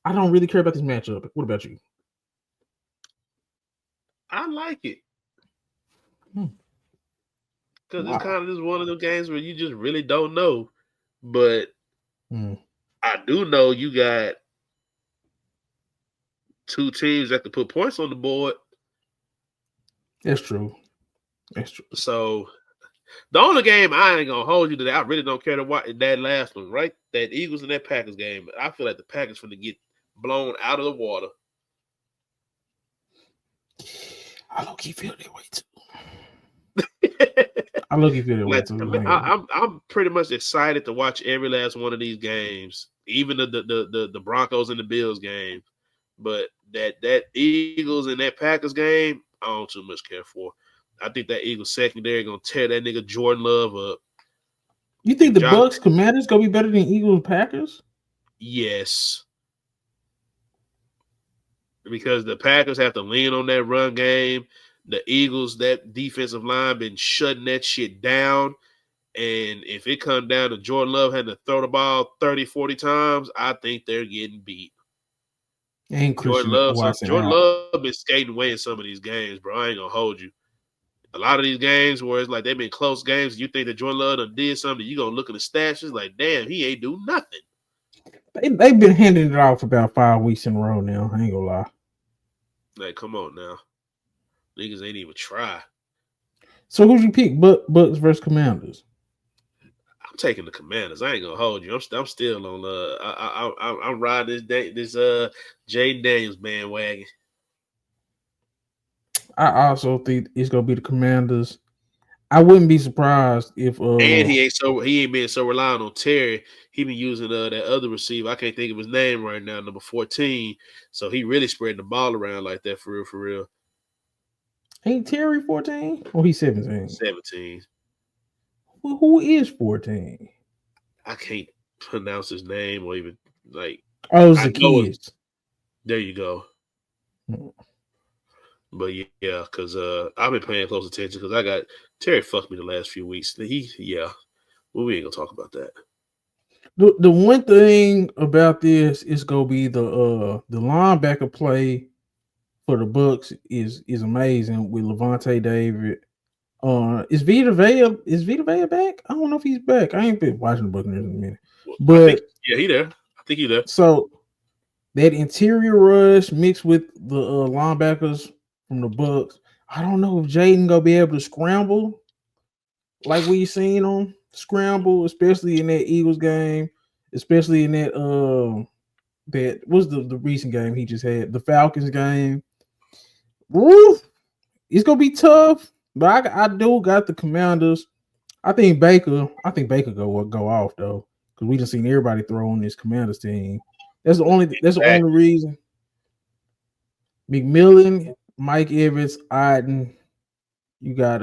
I don't really care about this matchup. What about you? I like it. Because it's kind of just one of those games where you just really don't know. But I do know you got two teams that can put points on the board. That's true. So the only game I ain't gonna hold you to that, I really don't care to watch that last one, right? That Eagles and that Packers game. I feel like the Packers finna get blown out of the water. I low-key feel that way too. I'm pretty much excited to watch every last one of these games, even the Broncos and the Bills game. But that Eagles and that Packers game, I don't too much care for. I think that Eagles secondary gonna tear that nigga Jordan Love up. You think the Bucks Commanders gonna be better than Eagles Packers? Yes. Because the Packers have to lean on that run game. The Eagles, that defensive line been shutting that shit down. And if it comes down to Jordan Love having to throw the ball 30, 40 times, I think they're getting beat. And Jordan Love been skating away in some of these games, bro. I ain't gonna hold you. A lot of these games where it's like they've been close games, you think that Jordan Love done did something, you gonna look at the stats, it's like, damn, he ain't do nothing. They've been handing it off about 5 weeks in a row now. I ain't gonna lie. Like, come on now. Niggas ain't even try. So who'd you pick? Bucks versus Commanders. I'm taking the Commanders. I ain't gonna hold you. I'm still on I'm riding this Jaden Daniels bandwagon. I also think it's gonna be the Commanders. I wouldn't be surprised if and he ain't been so reliant on Terry. He been using that other receiver. I can't think of his name right now, number 14. So he really spreading the ball around like that for real. Ain't Terry 14? Oh, he's 17. 17. Well, who is 14? I can't pronounce his name or even like. Oh, it's the kids. There you go. But yeah, because I've been paying close attention because I got Terry fucked me the last few weeks. Well, we ain't gonna talk about that. The one thing about this is gonna be the linebacker play for the Bucks is amazing with Levante David. Is Vita Vea back? I don't know if he's back. I ain't been watching the Buccaneers in a minute. But he there. I think he there. So that interior rush mixed with the linebackers from the Bucks, I don't know if Jaden gonna be able to scramble like we seen him scramble, especially in that Eagles game, especially in that that was the recent game he just had, the Falcons game. Woo! It's gonna be tough, but I do got the Commanders. I think Baker go off though, because we just seen everybody throw on this Commanders team. That's the only reason. McMillan, Mike Evans, Iden, you got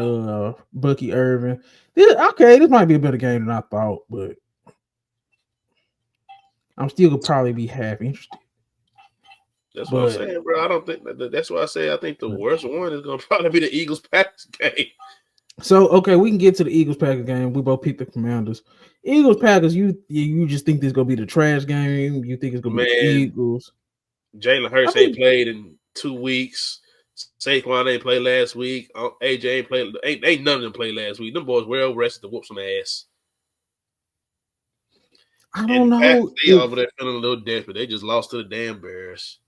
Bucky Irvin. This might be a better game than I thought, but I'm still gonna probably be half interested. That's what I'm saying, bro. I don't think that's why I say I think the worst one is gonna probably be the Eagles-Packers game. So okay, we can get to the Eagles-Packers game. We both picked the Commanders. Eagles-Packers, you just think this is gonna be the trash game? You think it's gonna be the Eagles? Jalen Hurts ain't played in 2 weeks. Saquon ain't played last week. AJ ain't played. Ain't none of them played last week. Them boys well rested to whoop some ass. I don't know. They over there feeling a little desperate. They just lost to the damn Bears.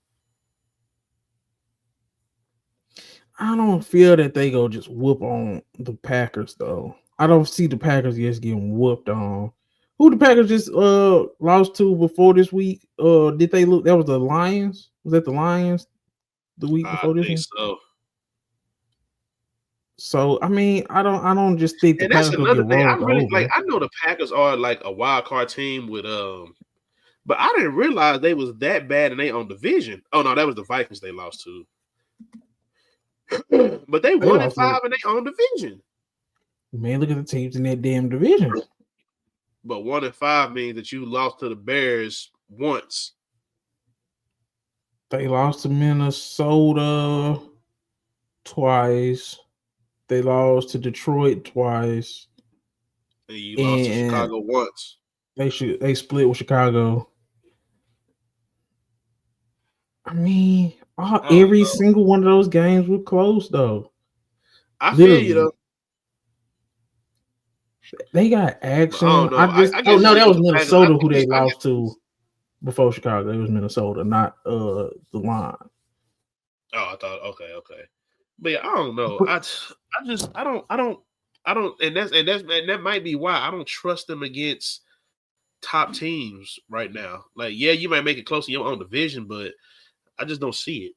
I don't feel that they go just whoop on the Packers though. I don't see the Packers just getting whooped on. Who the Packers just lost to before this week? Did they look? That was the Lions. Was that the Lions the week before this? I think so. So I mean, I don't just think the Packers gonna get rolled over. I know the Packers are like a wild card team with but I didn't realize they was that bad in their own division. Oh no, that was the Vikings they lost to. But they 1-5 in their own division. Man, look at the teams in that damn division. But 1-5 means that you lost to the Bears once. They lost to Minnesota twice. They lost to Detroit twice. And you lost to Chicago once. They split with Chicago. I mean, every single one of those games were close though. I feel you though. They got action. That was Minnesota who they lost to before Chicago. It was Minnesota, not the Line. Oh, I thought okay. But yeah, I don't know. I don't, and that might be why I don't trust them against top teams right now. Like, yeah, you might make it close in your own division, but I just don't see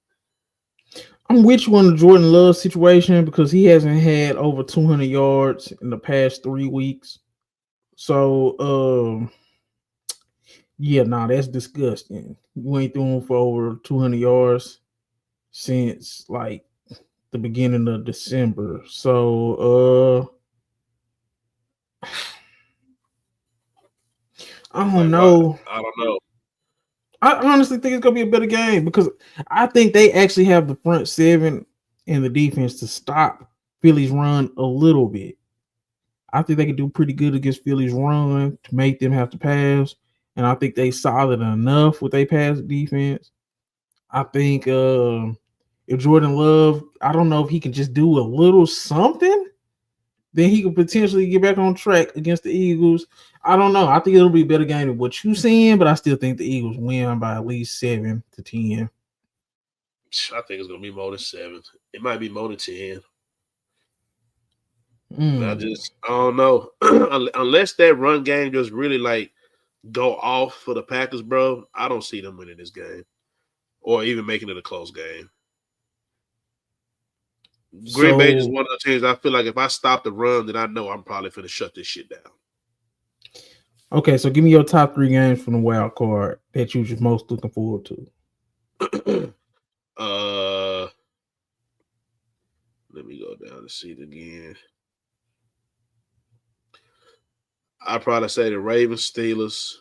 it. I'm with you on the Jordan Love situation because he hasn't had over 200 yards in the past 3 weeks. So, that's disgusting. You ain't throwing for over 200 yards since like the beginning of December. So, I don't know. I honestly think it's gonna be a better game because I think they actually have the front seven and the defense to stop Philly's run a little bit. I think they can do pretty good against Philly's run to make them have to pass, and I think they solid enough with their pass defense. I think If Jordan Love, I don't know if he can just do a little something, then he could potentially get back on track against the Eagles. I don't know. I think it'll be a better game than what you're seeing, but I still think the Eagles win by at least 7-10. I think it's gonna be more than 7. It might be more than 10. I don't know. Unless that run game just really like go off for the Packers, bro. I don't see them winning this game or even making it a close game. Green Bay is one of the teams I feel like if I stop the run, then I know I'm probably finna shut this shit down. Okay, so give me your top 3 games from the wild card that you're just most looking forward to. Let me go down and see it again. I'd probably say the Ravens, Steelers.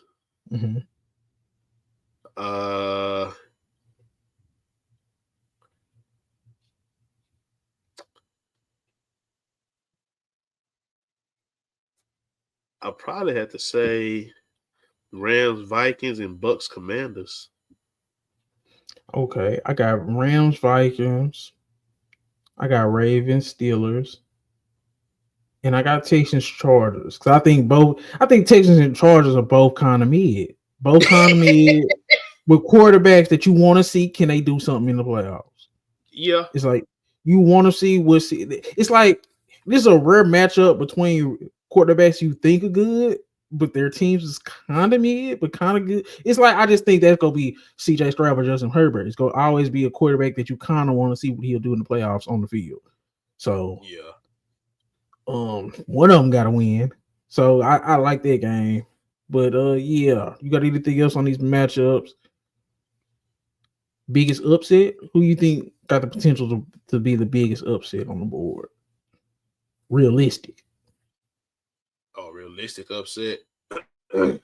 Mm-hmm. I probably have to say Rams, Vikings, and Bucks, Commanders. Okay, I got Rams, Vikings. I got Ravens, Steelers, and I got Texans, Chargers. Because I think Texans and Chargers are both kind of mid. Both kind of mid with quarterbacks that you want to see. Can they do something in the playoffs? Yeah, it's like you want to see what's. It's like this is a rare matchup between quarterbacks you think are good, but their teams is kind of mid, but kind of good. It's like I just think that's gonna be CJ Stroud or Justin Herbert. It's gonna always be a quarterback that you kind of want to see what he'll do in the playoffs on the field. So yeah, one of them got to win. So I like that game. But yeah, you got anything else on these matchups? Biggest upset? Who you think got the potential to be the biggest upset on the board? Realistic. Oh, realistic upset. I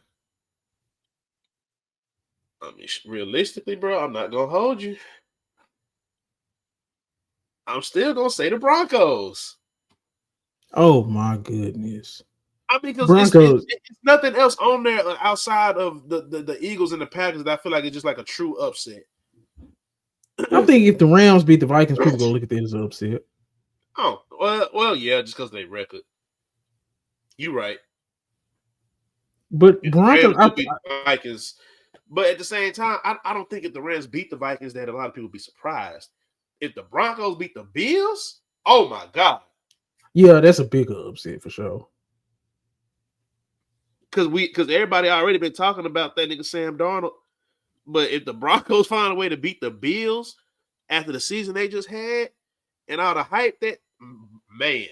mean, realistically, bro, I'm not gonna hold you. I'm still gonna say the Broncos. Oh my goodness! I mean, because Broncos. It's nothing else on there outside of the Eagles and the Packers that I feel like it's just like a true upset. I think if the Rams beat the Vikings, people gonna look at that as an upset. Oh, well, yeah, just because they record. You right. But Broncos, beat the Vikings. But at the same time, I don't think if the Rams beat the Vikings, that a lot of people be surprised. If the Broncos beat the Bills, oh my God. Yeah, that's a bigger upset for sure. Because everybody already been talking about that nigga Sam Darnold. But if the Broncos find a way to beat the Bills after the season they just had and all the hype that, man.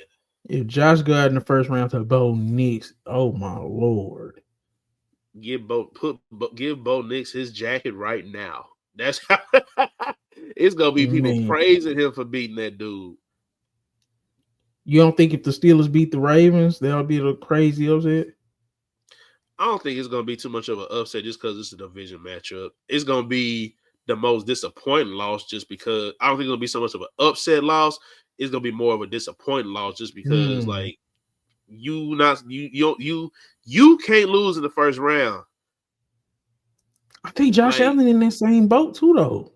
If Josh got in the first round to Bo Nix, oh my Lord. Give Bo Nix his jacket right now. That's how it's gonna be people praising him for beating that dude. You don't think if the Steelers beat the Ravens, that'll be a crazy upset? I don't think it's gonna be too much of an upset just because it's a division matchup. It's gonna be the most disappointing loss just because I don't think it's gonna be so much of an upset loss. It's gonna be more of a disappointing loss just because like you can't lose in the first round. I think Josh Allen in that same boat too, though.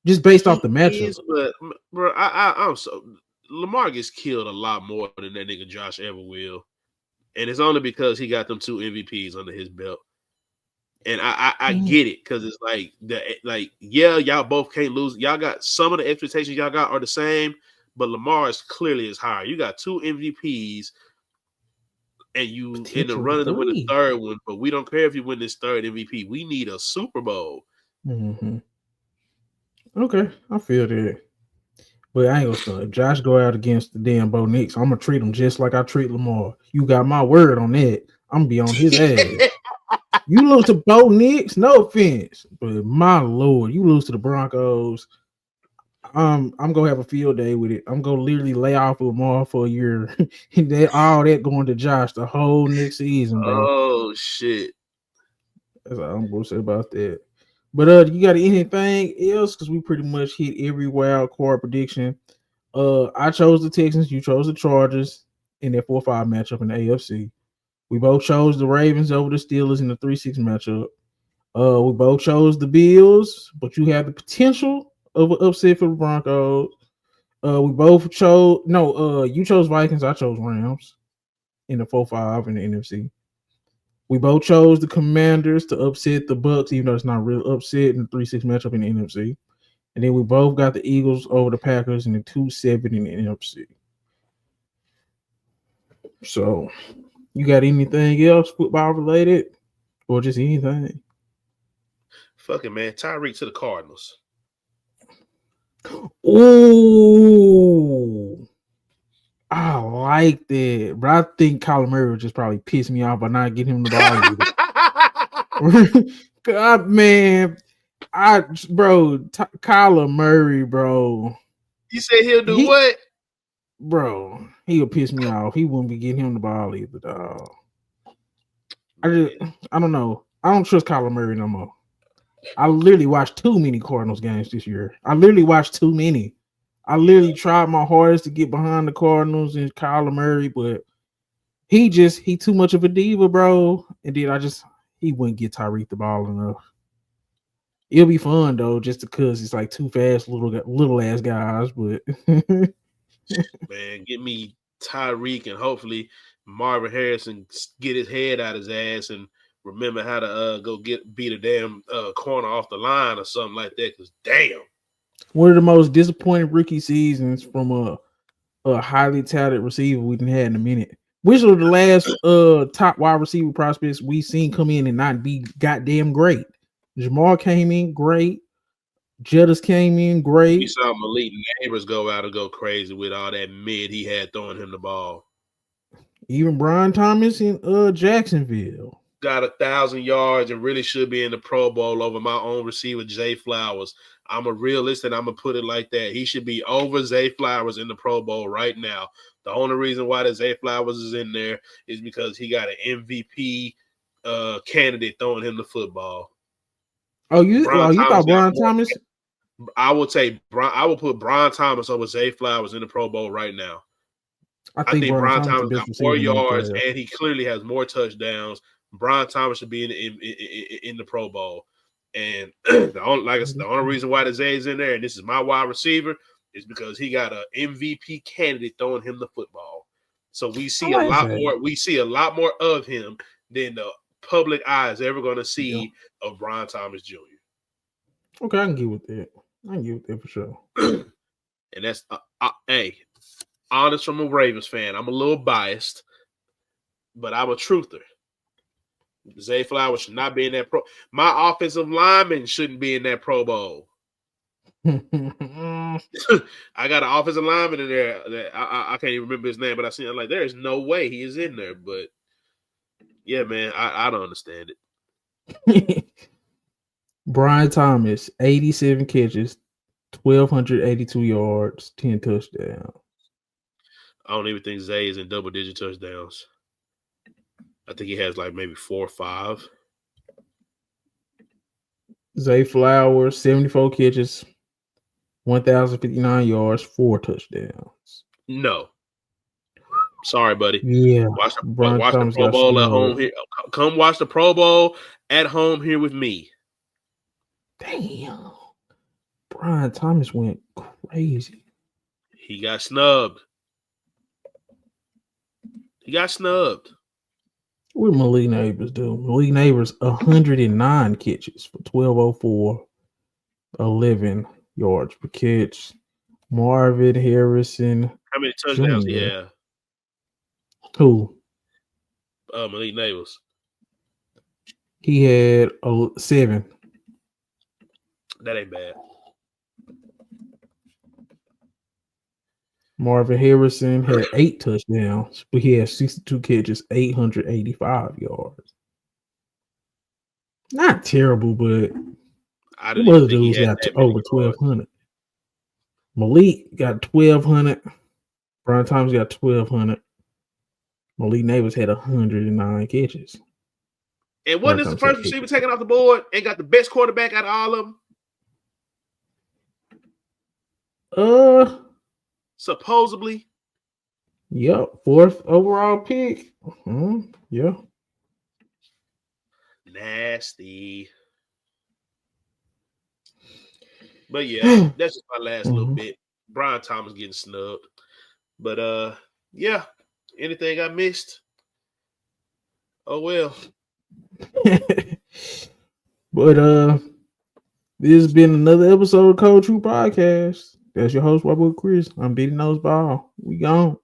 Just based off the matchup. But bro, I'm so Lamar gets killed a lot more than that nigga Josh ever will, and it's only because he got them 2 MVPs under his belt. And I get it because it's yeah, y'all both can't lose. Y'all got some of the expectations y'all got are the same, but Lamar is clearly higher. You got 2 MVPs. And you in the running to win the third one, but we don't care if you win this third MVP. We need a Super Bowl. Mm-hmm. Okay, I feel that. But I ain't gonna start. If Josh go out against the damn Bo Nix, I'm gonna treat him just like I treat Lamar. You got my word on that. I'm gonna be on his ass. You lose to Bo Nix, no offense, but my Lord, you lose to the Broncos. I'm gonna have a field day with it. I'm gonna literally lay off Lamar for a year, and then all that going to Josh the whole next season, bro. Oh shit! That's all I'm gonna say about that. But you got anything else? Because we pretty much hit every wild card prediction. I chose the Texans. You chose the Chargers in that 4-5 matchup in the AFC. We both chose the Ravens over the Steelers in the 3-6 matchup. We both chose the Bills, but you have the potential of an upset for the Broncos. We both chose you chose Vikings, I chose Rams in the 4-5 in the NFC. We both chose the Commanders to upset the Bucks, even though it's not a real upset in the 3-6 matchup in the NFC. And then we both got the Eagles over the Packers in the 2-7 in the NFC. So, you got anything else football related, or just anything? Fuck it, man. Tyreek to the Cardinals. Ooh, I like that, but I think Kyler Murray would just probably piss me off by not getting him the ball either. God, man, Kyler Murray, bro. You say he'll do what? Bro, he'll piss me off. He wouldn't be getting him the ball either, dog. I don't know. I don't trust Kyler Murray no more. I literally watched too many Cardinals games this year. I literally watched too many. I literally tried my hardest to get behind the Cardinals and Kyler Murray, but he too much of a diva, bro. And then he wouldn't get Tyreek the ball enough. It'll be fun though, just because it's like two fast little ass guys, but man, get me Tyreek and hopefully Marvin Harrison get his head out his ass and remember how to go beat a damn corner off the line or something like that. Because damn, one of the most disappointing rookie seasons from a highly talented receiver we didn't have in a minute. Which are the last top wide receiver prospects we seen come in and not be goddamn great? Jahmyr came in great. Jettis came in great. We saw Malik Neighbors go out and go crazy with all that mid he had throwing him the ball. Even Brian Thomas in Jacksonville got 1,000 yards and really should be in the Pro Bowl over my own receiver, Zay Flowers. I'm a realist and I'm going to put it like that. He should be over Zay Flowers in the Pro Bowl right now. The only reason why the Zay Flowers is in there is because he got an MVP candidate throwing him the football. Oh, you thought Brian Thomas? I will put Brian Thomas over Zay Flowers in the Pro Bowl right now. I think Brian Thomas got more yards and he clearly has more touchdowns. Brian Thomas should be in the Pro Bowl. And the only reason why the Zay's in there, and this is my wide receiver, is because he got an MVP candidate throwing him the football. So we see a lot more. We see a lot more of him than the public eye is ever going to see of Brian Thomas Jr. Okay, I can get with that. I can get with that for sure. And that's honest from a Ravens fan. I'm a little biased, but I'm a truther. Zay Flowers should not be in that My offensive lineman shouldn't be in that Pro Bowl. I got an offensive lineman in there that I can't even remember his name, but I seen it like there is no way he is in there. But yeah, man, I don't understand it. Brian Thomas, 87 catches, 1,282 yards, 10 touchdowns. I don't even think Zay is in double-digit touchdowns. I think he has like maybe 4 or 5. Zay Flowers, 74 catches, 1,059 yards, 4 touchdowns. No. Sorry, buddy. Yeah. Watch the Pro Bowl at home here. Come watch the Pro Bowl at home here with me. Damn. Brian Thomas went crazy. He got snubbed. What did Malik Neighbors do? Malik Neighbors, 109 catches for 1,204, 11 yards per catch. Marvin Harrison. How many touchdowns he have? Who? Malik Neighbors. He had 7. That ain't bad. Marvin Harrison had 8 touchdowns, but he had 62 catches, 885 yards. Not terrible, but the other dudes got over 1,200. Malik got 1,200. Brian Thomas got 1,200. Malik Neighbors had 109 catches. And wasn't this the first receiver taken off the board and got the best quarterback out of all of them? Supposedly. Yep. 4th overall pick. Yeah. Nasty. But yeah, that's just my last little Mhm. bit. Brian Thomas getting snubbed. But yeah. Anything I missed? Oh well. But this has been another episode of Cold True Podcast. That's your host, Boy Chris. I'm Big Nose Ball. We gone.